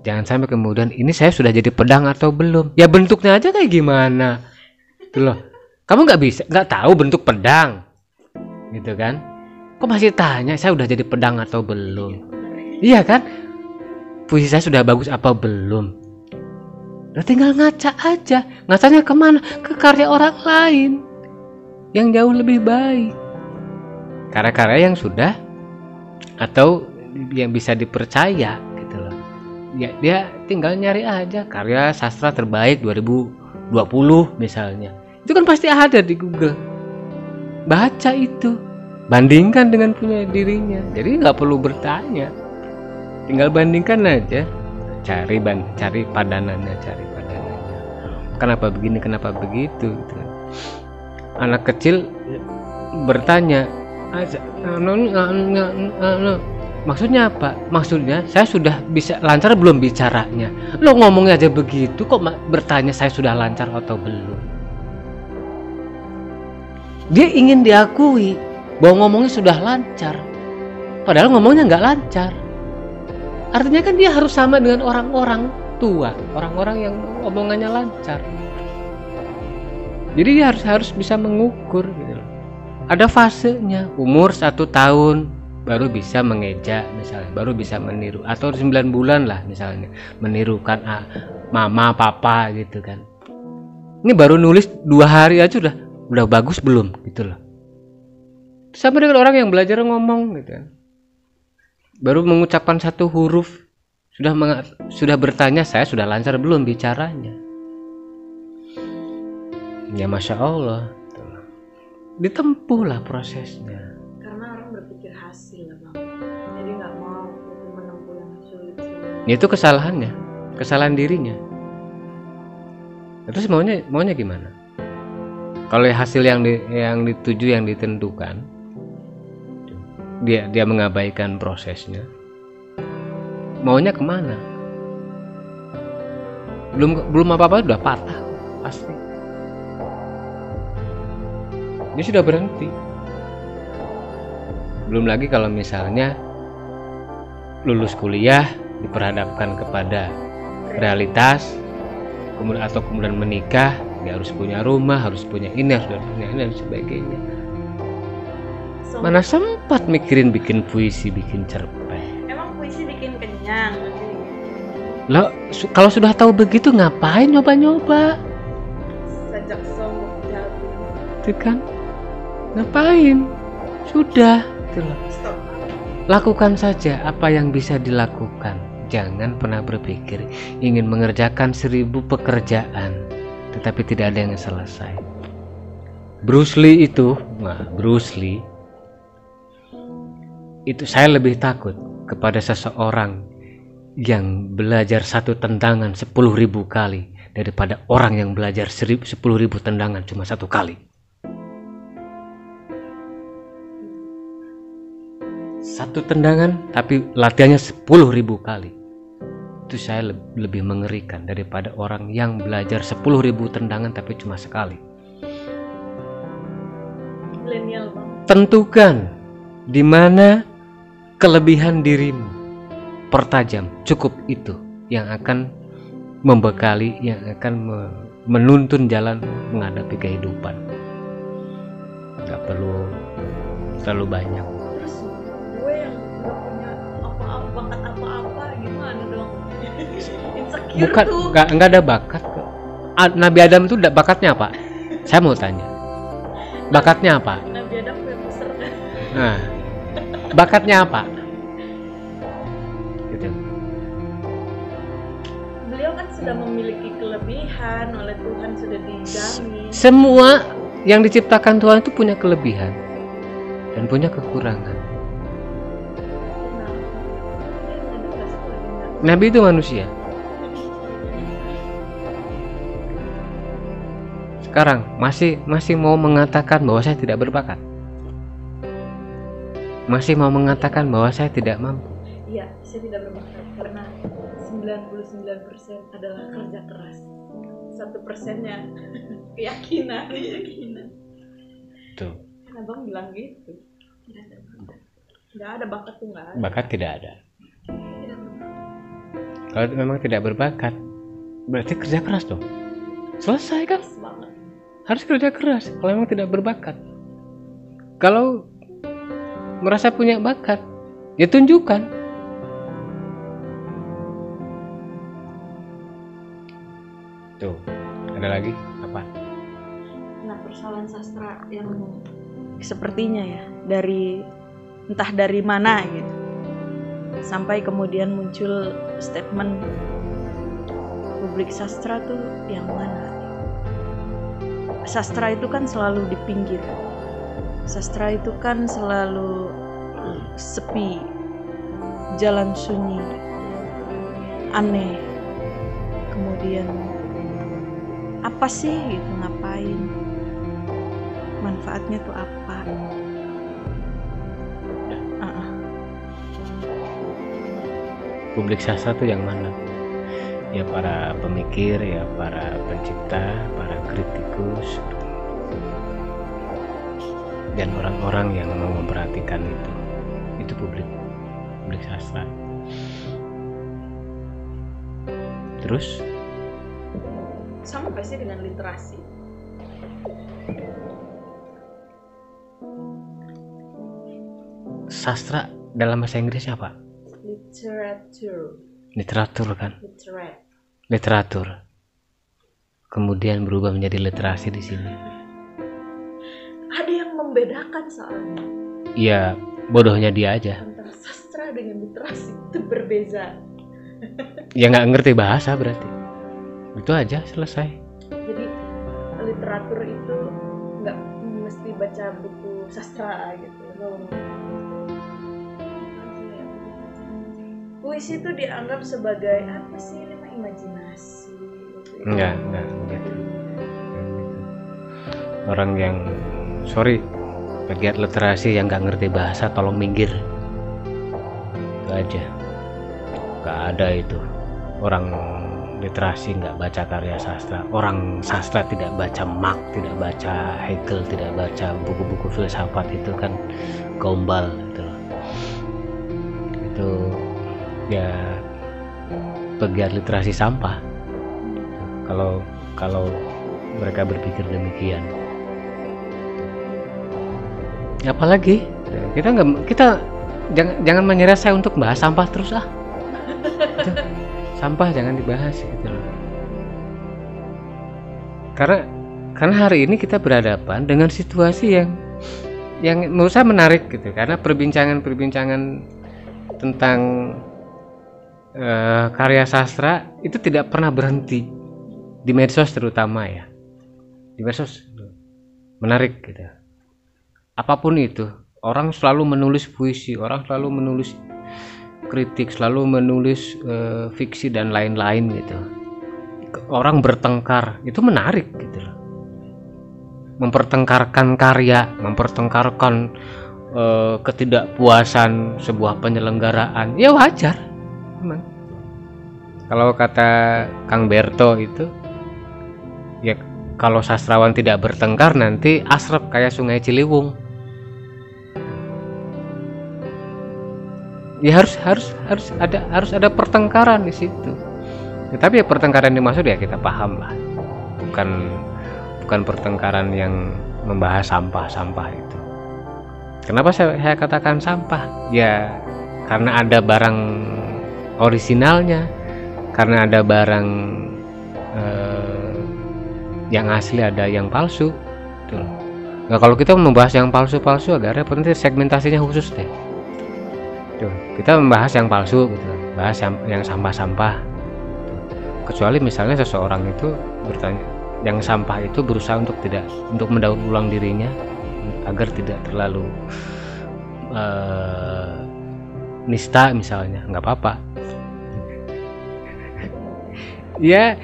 Speaker 2: Jangan sampai kemudian ini saya sudah jadi pedang atau belum? Ya bentuknya aja kayak gimana? Gitu loh. Kamu nggak tahu bentuk pedang, gitu kan? Kok masih tanya saya udah jadi pedang atau belum? Iya kan? Puisi saya sudah bagus apa belum? Udah tinggal ngaca aja. Ngacanya kemana? Ke karya orang lain yang jauh lebih baik. Karya-karya yang sudah atau yang bisa dipercaya gitu loh. Ya dia tinggal nyari aja karya sastra terbaik 2020 misalnya. Itu kan pasti ada di Google. Baca itu, bandingkan dengan punya dirinya. Jadi nggak perlu bertanya, tinggal bandingkan aja, cari padanannya. Kenapa begini, kenapa begitu? Gitu. Anak kecil bertanya, maksudnya apa? Maksudnya saya sudah bisa lancar belum bicaranya? Lo ngomongnya aja begitu kok bertanya saya sudah lancar atau belum? Dia ingin diakui bahwa ngomongnya sudah lancar, padahal ngomongnya nggak lancar. Artinya kan dia harus sama dengan orang-orang tua, orang-orang yang omongannya lancar. Jadi dia harus bisa mengukur gitu loh. Ada fasenya, umur 1 tahun baru bisa mengeja misalnya, baru bisa meniru, atau 9 bulan lah misalnya menirukan mama, papa gitu kan. Ini baru nulis 2 hari aja udah bagus belum gitu loh. Sama dengan orang yang belajar ngomong gitu kan. Baru mengucapkan satu huruf sudah bertanya saya sudah lancar belum bicaranya. Ya Masya Allah, ditempuhlah prosesnya.
Speaker 1: Karena orang berpikir hasil lah Bang, jadi nggak mau menempuh yang sulit.
Speaker 2: Itu kesalahannya, kesalahan dirinya. Terus maunya gimana? Kalau hasil yang dituju, yang ditentukan, dia mengabaikan prosesnya. Maunya kemana? Belum apa-apa udah patah pasti. Dia sudah berhenti. Belum lagi kalau misalnya lulus kuliah diperhadapkan kepada realitas, kemudian menikah, dia harus punya rumah, harus punya ini, harus punya ini dan sebagainya. Mana sempat mikirin bikin puisi, bikin cerpen.
Speaker 1: Emang puisi bikin kenyang?
Speaker 2: Loh, kalau sudah tahu begitu ngapain nyoba-nyoba?
Speaker 1: Sejak sombong jatuh.
Speaker 2: Itu kan? Ngapain? Sudah, itulah.
Speaker 1: Stop.
Speaker 2: Lakukan saja apa yang bisa dilakukan. Jangan pernah berpikir ingin mengerjakan 1000 pekerjaan, tetapi tidak ada yang selesai. Bruce Lee itu saya lebih takut kepada seseorang yang belajar satu tendangan 10.000 kali daripada orang yang belajar 10.000 tendangan cuma satu kali. Satu tendangan tapi latihannya 10.000 kali. Itu saya lebih mengerikan daripada orang yang belajar 10.000 tendangan tapi cuma sekali.
Speaker 1: Milenial Bang.
Speaker 2: Tentukan di mana kelebihan dirimu, pertajam, cukup itu yang akan membekali, yang akan menuntun jalan menghadapi kehidupan. Gak perlu terlalu banyak.
Speaker 1: Terus gue yang gak punya apa-apa, bakat apa-apa, gimana dong? Insecure
Speaker 2: Bukan,
Speaker 1: tuh.
Speaker 2: nggak ada bakat. Nabi Adam itu bakatnya apa? Saya mau tanya. Bakatnya apa?
Speaker 1: Nabi Adam punya puser.
Speaker 2: Nah, bakatnya apa? Gitu.
Speaker 1: Beliau kan sudah memiliki kelebihan, oleh Tuhan sudah dijamin.
Speaker 2: Semua yang diciptakan Tuhan itu punya kelebihan dan punya kekurangan. Nabi itu manusia. Sekarang masih mau mengatakan bahwa saya tidak berbakat. Masih mau mengatakan bahwa saya tidak mampu.
Speaker 1: Iya, saya tidak berbakat karena 99% adalah kerja keras. 1%-nya keyakinan.
Speaker 2: Tuh.
Speaker 1: Kan Abang bilang gitu. Tidak ada bakat tuh, nggak ada.
Speaker 2: Bakat tidak ada.
Speaker 1: Tidak berbakat.
Speaker 2: Kalau memang tidak berbakat, berarti kerja keras dong. Selesai kan?
Speaker 1: Keras banget.
Speaker 2: Harus kerja keras kalau memang tidak berbakat. Kalau merasa punya bakat, ya tunjukkan. Tuh, ada lagi apa?
Speaker 1: Nah, persoalan sastra yang sepertinya ya dari entah dari mana gitu, sampai kemudian muncul statement publik sastra tuh yang mana? Sastra itu kan selalu di pinggir. Sastra itu kan selalu sepi, jalan sunyi, aneh. Kemudian apa sih gitu, ngapain? Manfaatnya tuh apa?
Speaker 2: Publik sastra tuh yang mana? Ya para pemikir, ya para pencipta, para kritikus, dan orang-orang yang mau memperhatikan itu publik sastra. Terus
Speaker 1: Sama gak sih dengan literasi?
Speaker 2: sastra dalam bahasa Inggrisnya apa? Literatur kan? Literatur. Kemudian berubah menjadi literasi di sini.
Speaker 1: Ada yang membedakan soalnya
Speaker 2: Ya bodohnya dia aja.
Speaker 1: antara sastra sastra dengan literasi itu berbeza.
Speaker 2: Ya nggak ngerti bahasa berarti. Itu aja, selesai.
Speaker 1: Jadi literatur itu nggak mesti baca buku sastra gitu. Puisi itu dianggap sebagai apa sih, ini mah imajinasi gitu.
Speaker 2: Enggak gitu. Orang yang pegiat literasi yang nggak ngerti bahasa tolong minggir. Itu aja. Nggak ada itu orang literasi nggak baca karya sastra, orang sastra tidak baca Marx, tidak baca Hegel, tidak baca buku-buku filsafat, itu kan gombal gitu. Itu ya pegiat literasi sampah kalau mereka berpikir demikian. Apalagi kita jangan menyerah saya untuk bahas sampah terus Itu, sampah jangan dibahas gitu loh. Karena hari ini kita berhadapan dengan situasi yang menurut saya menarik gitu, karena perbincangan tentang karya sastra itu tidak pernah berhenti di medsos, terutama ya di medsos. Menarik gitu. Apapun itu, orang selalu menulis puisi, orang selalu menulis kritik, selalu menulis fiksi dan lain-lain gitu. Orang bertengkar, itu menarik gitu loh. Mempertengkarkan karya, mempertengkarkan ketidakpuasan sebuah penyelenggaraan, ya wajar memang. Kalau kata Kang Berto itu, ya kalau sastrawan tidak bertengkar nanti asrep kayak Sungai Ciliwung. Ya harus ada pertengkaran di situ. Tetapi ya pertengkaran dimaksud ya kita paham lah, bukan pertengkaran yang membahas sampah itu. Kenapa saya katakan sampah? Ya karena ada barang orisinalnya, karena ada barang yang asli, ada yang palsu. Tuh. Nah, kalau kita membahas yang palsu agak repot, nanti segmentasinya khusus deh. Tuh, kita membahas yang palsu gitu, bahas yang sampah-sampah. Kecuali misalnya seseorang itu bertanya, yang sampah itu berusaha untuk mendaur ulang dirinya agar tidak terlalu nista misalnya, nggak apa-apa. Ya,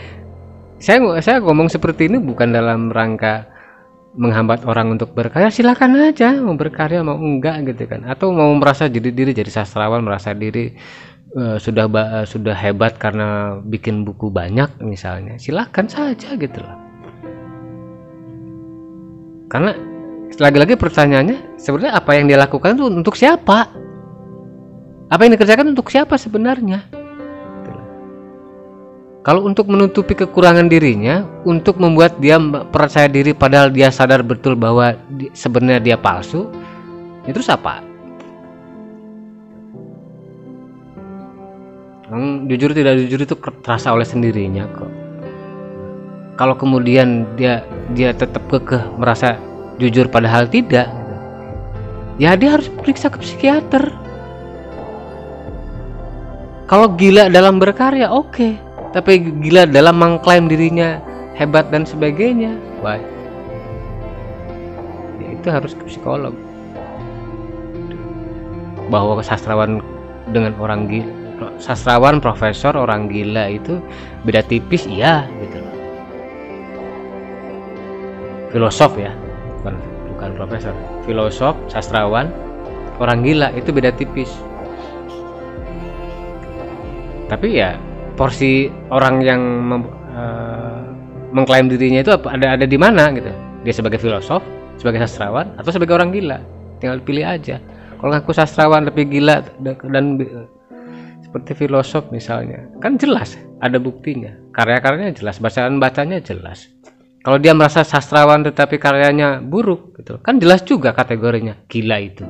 Speaker 2: saya ngomong seperti ini bukan dalam rangka menghambat orang untuk berkarya. Silakan aja mau berkarya mau enggak gitu kan, atau mau merasa diri jadi sastrawan, merasa diri sudah hebat karena bikin buku banyak misalnya, silakan saja gitu loh. Karena lagi-lagi pertanyaannya sebenarnya apa yang dia lakukan itu untuk siapa, apa yang dikerjakan untuk siapa sebenarnya. Kalau untuk menutupi kekurangan dirinya, untuk membuat dia percaya diri padahal dia sadar betul bahwa sebenarnya dia palsu, ya terus apa? Jujur tidak jujur itu terasa oleh sendirinya kok. Kalau kemudian dia tetap kekeh merasa jujur padahal tidak, ya dia harus periksa ke psikiater. Kalau gila dalam berkarya oke. Tapi gila dalam mengklaim dirinya hebat dan sebagainya, wah, ya itu harus ke psikolog. Bahwa sastrawan dengan orang gila, sastrawan profesor orang gila itu beda tipis, iya gitu loh. Filosof ya, bukan profesor, filosof, sastrawan, orang gila itu beda tipis. Tapi ya porsi orang yang mengklaim dirinya itu ada di mana gitu. Dia sebagai filosof, sebagai sastrawan, atau sebagai orang gila. Tinggal pilih aja. Kalau ngaku sastrawan tapi gila dan seperti filosof misalnya, kan jelas ada buktinya. Karya-karyanya jelas, bacaan-bacanya jelas. Kalau dia merasa sastrawan tetapi karyanya buruk gitu, kan jelas juga kategorinya gila itu.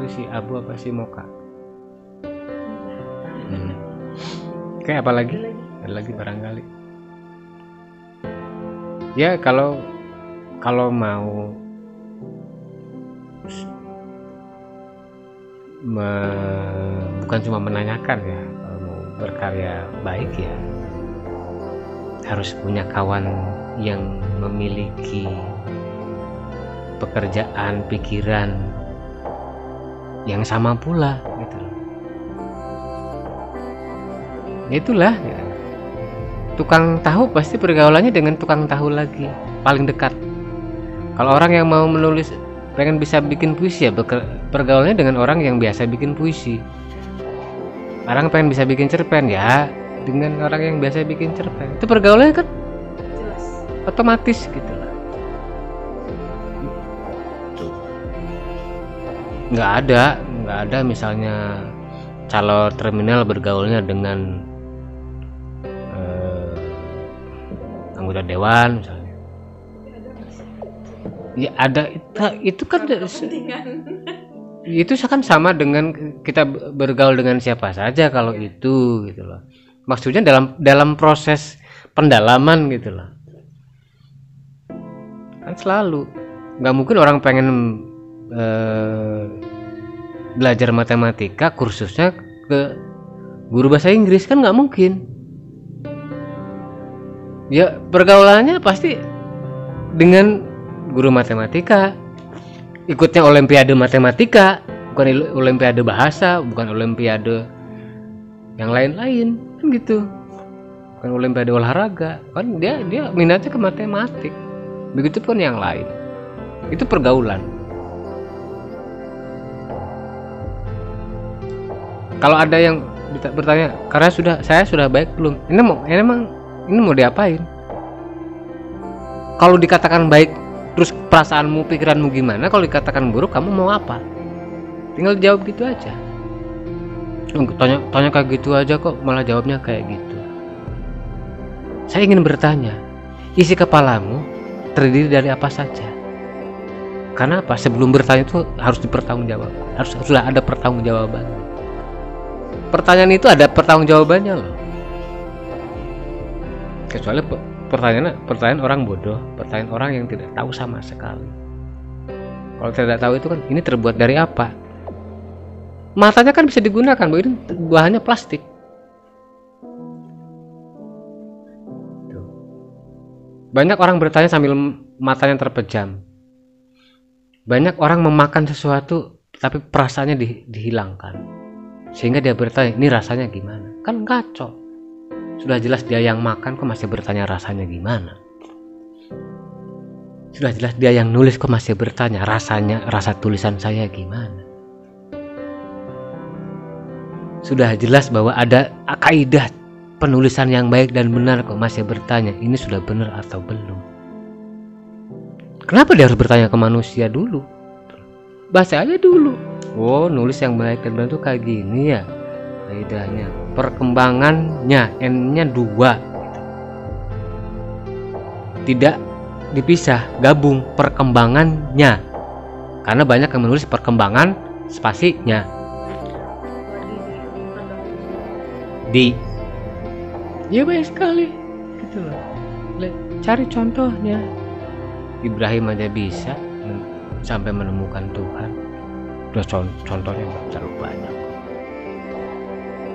Speaker 2: Si Abu apa si Moka? Kayak apa lagi? ada lagi barangkali. Ya kalau mau bukan cuma menanyakan ya, kalau mau berkarya baik ya harus punya kawan yang memiliki pekerjaan, pikiran yang sama pula gitu. Itulah ya. Tukang tahu pasti pergaulannya dengan tukang tahu lagi, paling dekat. Kalau orang yang mau menulis, pengen bisa bikin puisi ya pergaulannya dengan orang yang biasa bikin puisi. Orang pengen bisa bikin cerpen ya dengan orang yang biasa bikin cerpen. Itu pergaulannya kan
Speaker 1: Jelas.
Speaker 2: otomatis gitu lah. Nggak ada misalnya calon terminal bergaulnya dengan anggota dewan misalnya. Ya ada, itu kan itu kan sama dengan kita bergaul dengan siapa saja kalau itu gitu loh. Maksudnya dalam proses pendalaman gitu loh. Kan selalu nggak mungkin orang pengen belajar matematika kursusnya ke guru bahasa Inggris, kan nggak mungkin. Ya pergaulannya pasti dengan guru matematika, ikutnya olimpiade matematika, bukan olimpiade bahasa, bukan olimpiade yang lain-lain kan gitu, bukan olimpiade olahraga kan. Dia minatnya ke matematik, begitu pun yang lain. Itu pergaulan. Kalau ada yang bertanya, karena saya sudah baik belum, ini mau diapain? Kalau dikatakan baik terus perasaanmu, pikiranmu gimana? Kalau dikatakan buruk, kamu mau apa? Tinggal jawab gitu aja. Tanya kayak gitu aja kok malah jawabnya kayak gitu. Saya ingin bertanya, isi kepalamu terdiri dari apa saja? Karena apa? Sebelum bertanya itu harus dipertanggungjawabkan. Sudah ada pertanggungjawaban. Pertanyaan itu ada pertanggungjawabannya loh. Kecuali pertanyaan orang bodoh, pertanyaan orang yang tidak tahu sama sekali. Kalau tidak tahu itu kan, ini terbuat dari apa? Matanya kan bisa digunakan, bahwa ini bahannya plastik. Banyak orang bertanya sambil matanya terpejam. Banyak orang memakan sesuatu tapi perasaannya dihilangkan, sehingga dia bertanya, ini rasanya gimana? Kan kacau. Sudah jelas dia yang makan, kok masih bertanya rasanya gimana? Sudah jelas dia yang nulis, kok masih bertanya rasa tulisan saya gimana? Sudah jelas bahwa ada kaidah penulisan yang baik dan benar, kok masih bertanya ini sudah benar atau belum? Kenapa dia harus bertanya ke manusia dulu? Baca aja dulu. Oh, nulis yang baik dan benar itu kayak gini ya kaidahnya. Perkembangannya N-nya 2. Tidak dipisah, gabung perkembangannya. Karena banyak yang menulis perkembangan spasinya. Ya baik sekali gitu loh. Cari contohnya. Ibrahim aja bisa sampai menemukan Tuhan. Udah contohnya terlalu banyak.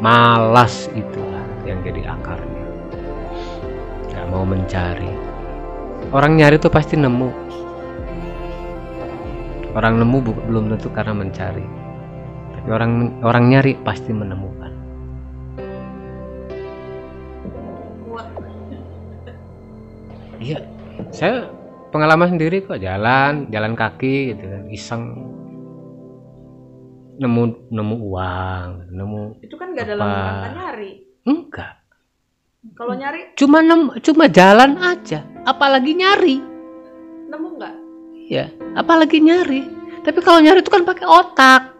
Speaker 2: Malas itulah yang jadi akarnya. Gak mau mencari. Orang nyari itu pasti nemu. Orang nemu belum tentu karena mencari. Tapi orang nyari pasti menemukan. Iya, saya pengalaman sendiri kok, jalan kaki gitu kan, iseng nemu uang,
Speaker 1: itu kan nggak dalam rangka nyari.
Speaker 2: Enggak,
Speaker 1: Kalau nyari
Speaker 2: cuma jalan aja, apalagi nyari.
Speaker 1: nemu nggak?
Speaker 2: Iya, apalagi nyari. Tapi kalau nyari itu kan pakai otak.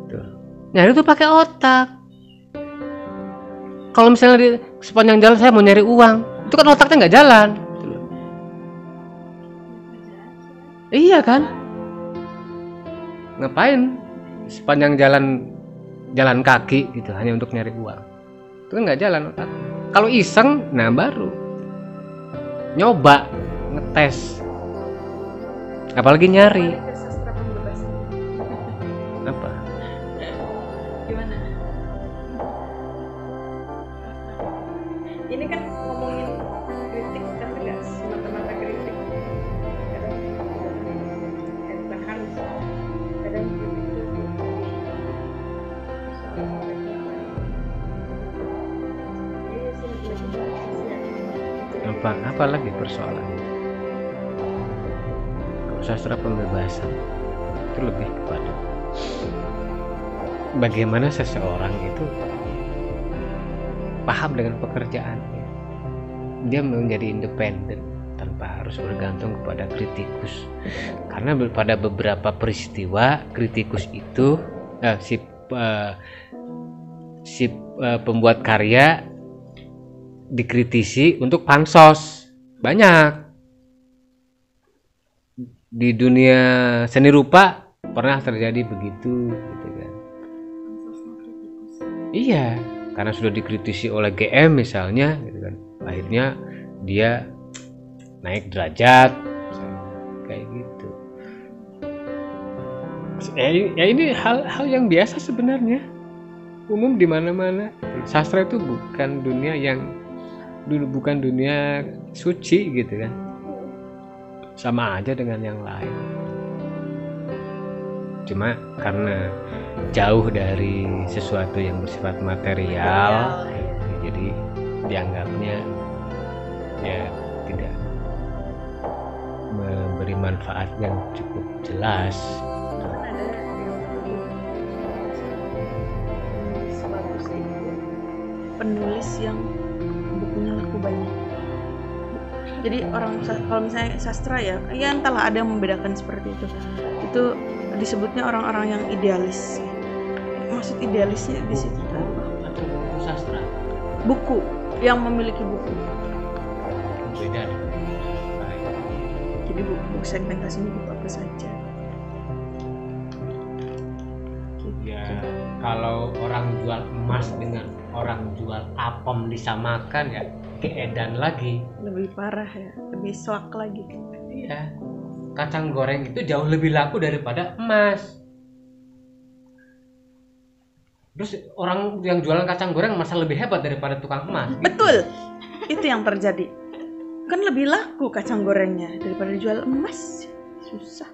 Speaker 2: Tuh. Nyari itu pakai otak. Kalau misalnya di sepanjang jalan saya mau nyari uang, itu kan otaknya nggak jalan. Iya kan? Ngapain sepanjang jalan kaki gitu hanya untuk nyari uang? itu kan nggak jalan otak. Kalau iseng, nah baru nyoba ngetes, apalagi nyari
Speaker 1: Sastra pembebasan.
Speaker 2: apa.
Speaker 1: Gimana? Ini kan ngomongin kritik tapi nggak semata-mata kritik. Kadang bukan harus. Kadang kritik itu soal orang yang lain. Iya sih lebih banyak sisi yang
Speaker 2: Apa lagi persoalannya? Kalau sastra pembebasan itu lebih kepada bagaimana seseorang itu paham dengan pekerjaannya, dia menjadi independen tanpa harus bergantung kepada kritikus. Karena pada beberapa peristiwa kritikus itu pembuat karya dikritisi untuk pansos. Banyak di dunia seni rupa pernah terjadi begitu gitu kan. Iya, karena sudah dikritisi oleh GM misalnya gitu kan, akhirnya dia naik derajat misalnya, kayak gitu. Ya ini hal yang biasa sebenarnya, umum di mana-mana. Sastra itu bukan dunia suci gitu kan, sama aja dengan yang lain. Cuma karena jauh dari sesuatu yang bersifat material, jadi dianggapnya ya tidak memberi manfaat yang cukup jelas.
Speaker 1: kan ada yang penulis bagus itu penulis yang bukunya laku banyak. Jadi orang kalau misalnya sastra ya entahlah ada yang membedakan seperti itu disebutnya orang-orang yang idealis. Maksud idealisnya di situ
Speaker 2: Atau buku sastra
Speaker 1: buku yang memiliki buku.
Speaker 2: beda.
Speaker 1: Jadi buku segmentasinya buku apa saja.
Speaker 2: Ya kalau orang jual emas dengan orang jual apem disamakan ya keedan lagi.
Speaker 1: Lebih parah ya, lebih swak lagi.
Speaker 2: Iya, kacang goreng itu jauh lebih laku daripada emas. Terus orang yang jualan kacang goreng masa lebih hebat daripada tukang emas gitu.
Speaker 1: Betul, itu yang terjadi. Kan lebih laku kacang gorengnya daripada jual emas. Susah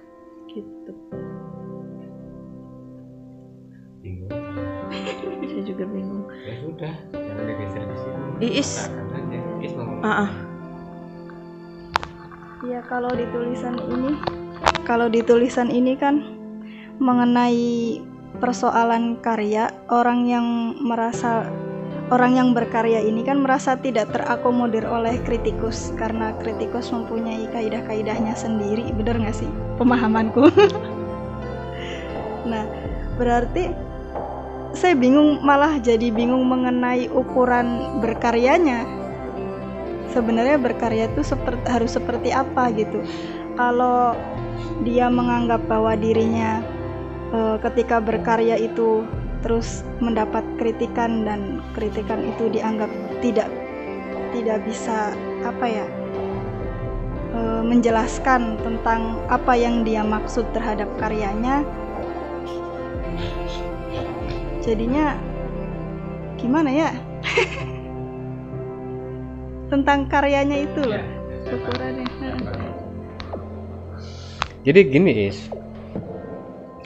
Speaker 1: gitu.
Speaker 2: Bingung.
Speaker 1: Saya juga bingung.
Speaker 2: Ya sudah, jangan digeser di sini.
Speaker 1: Iis.
Speaker 2: Katakan aja. Iis ngomong.
Speaker 3: Ya kalau di tulisan ini kan mengenai persoalan karya, orang yang berkarya ini kan merasa tidak terakomodir oleh kritikus karena kritikus mempunyai kaidah-kaidahnya sendiri, bener nggak sih pemahamanku? Nah, berarti saya malah jadi bingung mengenai ukuran berkaryanya. Sebenarnya berkarya itu harus seperti apa gitu. Kalau dia menganggap bahwa dirinya ketika berkarya itu terus mendapat kritikan dan kritikan itu dianggap tidak bisa menjelaskan tentang apa yang dia maksud terhadap karyanya, jadinya gimana ya? Tentang karyanya itu loh ukurannya.
Speaker 2: Jadi gini Is,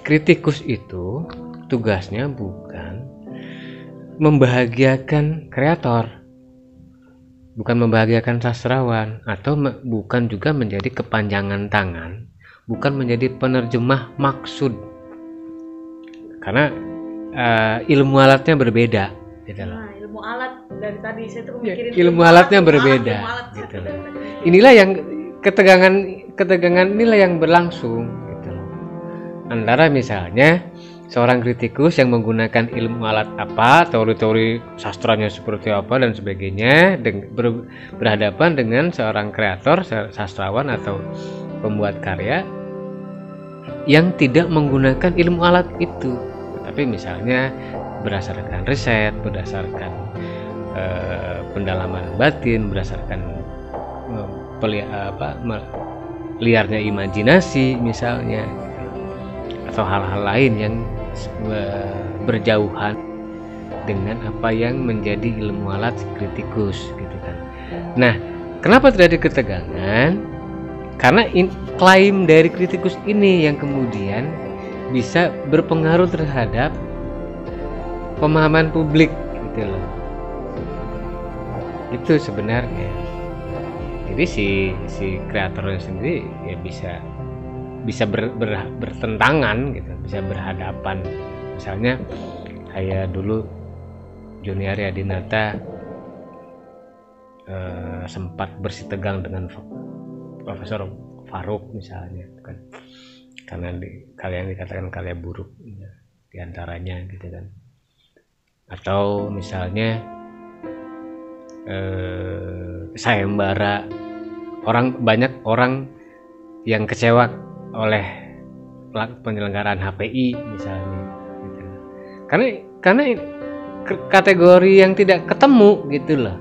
Speaker 2: kritikus itu tugasnya bukan membahagiakan kreator, bukan membahagiakan sastrawan, atau bukan juga menjadi kepanjangan tangan, bukan menjadi penerjemah maksud, karena ilmu alatnya berbeda gitu loh.
Speaker 1: Nah, ilmu alat dari tadi saya tuh mikirin
Speaker 2: Ilmu alatnya berbeda gitu loh. Inilah yang ketegangan inilah yang berlangsung gitu loh. Antara misalnya seorang kritikus yang menggunakan ilmu alat apa, teori-teori sastranya seperti apa dan sebagainya, berhadapan dengan seorang kreator, sastrawan atau pembuat karya yang tidak menggunakan ilmu alat itu, tapi misalnya berdasarkan riset, berdasarkan pendalaman batin, berdasarkan liarnya imajinasi misalnya, atau hal-hal lain yang berjauhan dengan apa yang menjadi ilmu alat kritikus gitu kan. Nah, kenapa terjadi ketegangan? Karena klaim dari kritikus ini yang kemudian bisa berpengaruh terhadap pemahaman publik gitu loh. Itu sebenarnya. Jadi si kreatornya sendiri ya bisa bertentangan gitu, bisa berhadapan. Misalnya kayak dulu Joni Aryadinata sempat bersitegang dengan Profesor Faruk misalnya kan, karena kalian dikatakan karya buruk ya, diantaranya gitu kan. Atau misalnya sayembara, banyak orang yang kecewa oleh penyelenggaraan HPI misalnya gitu. Karena kategori yang tidak ketemu gitu loh.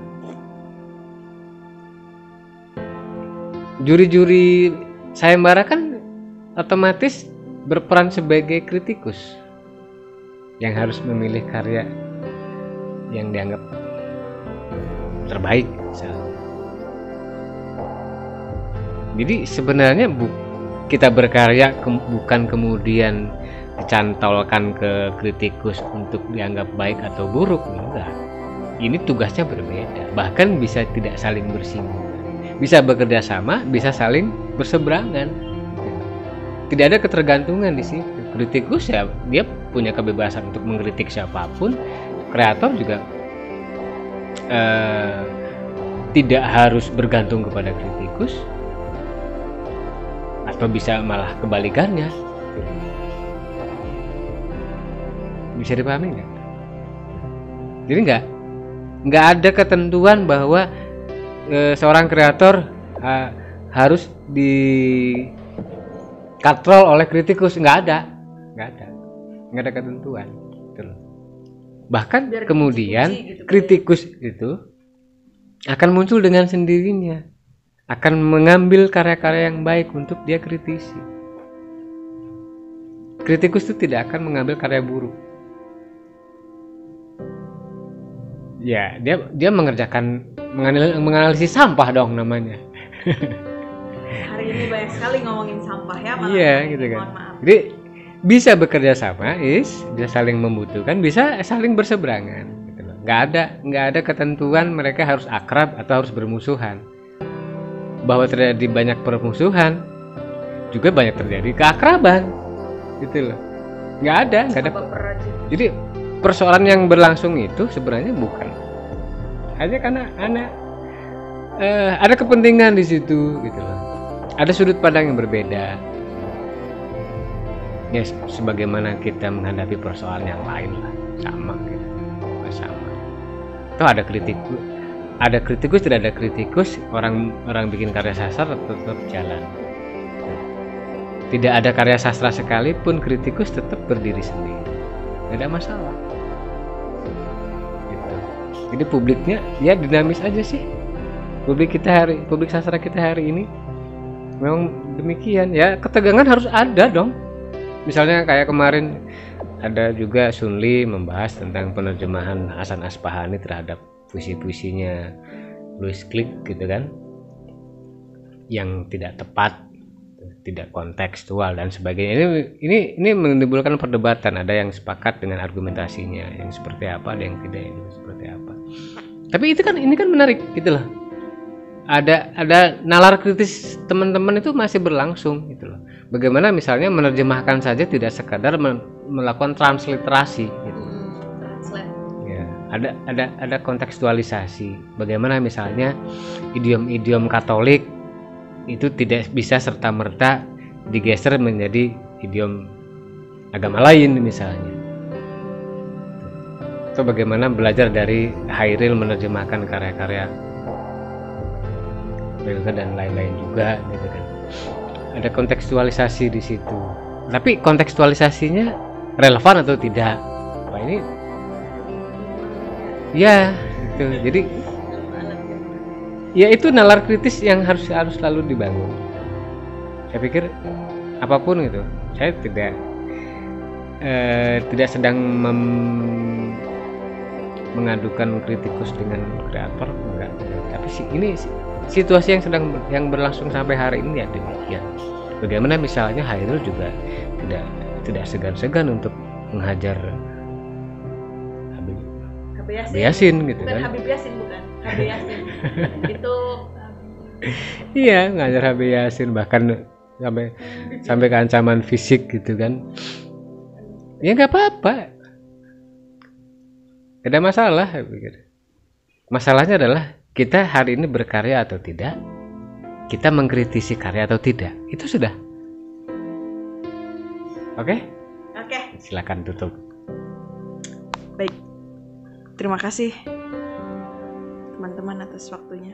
Speaker 2: Juri-juri sayembara kan otomatis berperan sebagai kritikus yang harus memilih karya yang dianggap terbaik misalnya. Jadi sebenarnya kita berkarya bukan kemudian dicantolkan ke kritikus untuk dianggap baik atau buruk, enggak. Ini tugasnya berbeda, bahkan bisa tidak saling bersinggungan, bisa bekerja sama, bisa saling berseberangan. Tidak ada ketergantungan di situ. Kritikus ya dia punya kebebasan untuk mengkritik siapapun, kreator juga tidak harus bergantung kepada kritikus, atau bisa malah kebalikannya. Bisa dipahami nggak? Jadi nggak ada ketentuan bahwa seorang kreator harus dikatrol oleh kritikus. Nggak ada ketentuan. Gitu. Bahkan biar kemudian gitu, kritikus itu akan muncul dengan sendirinya, akan mengambil karya-karya yang baik untuk dia kritisi. Kritikus itu tidak akan mengambil karya buruk. Ya, dia menganalisis sampah dong namanya.
Speaker 1: Hari ini banyak sekali ngomongin sampah ya,
Speaker 2: iya gitu kan. Jadi bisa bekerja sama, bisa saling membutuhkan, bisa saling berseberangan. Gitu loh. Nggak ada ketentuan mereka harus akrab atau harus bermusuhan. Bahwa terjadi banyak permusuhan, juga banyak terjadi keakraban, gitu loh. Nggak ada. Jadi persoalan yang berlangsung itu sebenarnya bukan hanya karena ada kepentingan di situ, gitu loh. Ada sudut pandang yang berbeda. Ya, sebagaimana kita menghadapi persoalan yang lain lah, sama gitu, sama. Toh ada kritikus, tidak ada kritikus, orang bikin karya sastra tetap jalan. Tidak ada karya sastra sekalipun, kritikus tetap berdiri sendiri, tidak ada masalah. Gitu. Jadi publiknya ya dinamis aja sih. Publik sastra kita hari ini memang demikian ya. Ketegangan harus ada dong. Misalnya kayak kemarin ada juga Sunli membahas tentang penerjemahan Hasan Aspahani terhadap puisi-puisinya Louis Click gitu kan, yang tidak tepat, tidak kontekstual dan sebagainya. Ini menimbulkan perdebatan. Ada yang sepakat dengan argumentasinya yang seperti apa, ada yang tidak, yang seperti apa. Tapi ini kan menarik gitu loh. Ada nalar kritis teman-teman itu masih berlangsung gitu loh. Bagaimana misalnya menerjemahkan saja tidak sekadar melakukan transliterasi gitu. Ya, ada kontekstualisasi. Bagaimana misalnya idiom-idiom Katolik itu tidak bisa serta-merta digeser menjadi idiom agama lain misalnya. Atau bagaimana belajar dari Hairil menerjemahkan karya-karya dan lain-lain juga gitu kan. Ada kontekstualisasi di situ. Tapi kontekstualisasinya relevan atau tidak? Wah, ini ya Itu jadi ya itu nalar kritis yang harus selalu dibangun. Saya pikir apapun gitu, saya tidak sedang mengadukan kritikus dengan kreator, enggak. Tapi ini situasi yang berlangsung sampai hari ini ya demikian. Bagaimana misalnya Hairul juga tidak segan-segan untuk menghajar Habib Yasin gitu
Speaker 1: bukan
Speaker 2: kan.
Speaker 1: Habib Yasin, bukan Habib Yasin. Itu
Speaker 2: Iya, ngajar Habib Yasin bahkan sampai ke ancaman fisik gitu kan. Ya nggak apa-apa, gak ada masalah. Masalahnya adalah kita hari ini berkarya atau tidak, kita mengkritisi karya atau tidak, itu sudah. Oke? Silakan tutup.
Speaker 1: Baik, terima kasih teman-teman atas waktunya.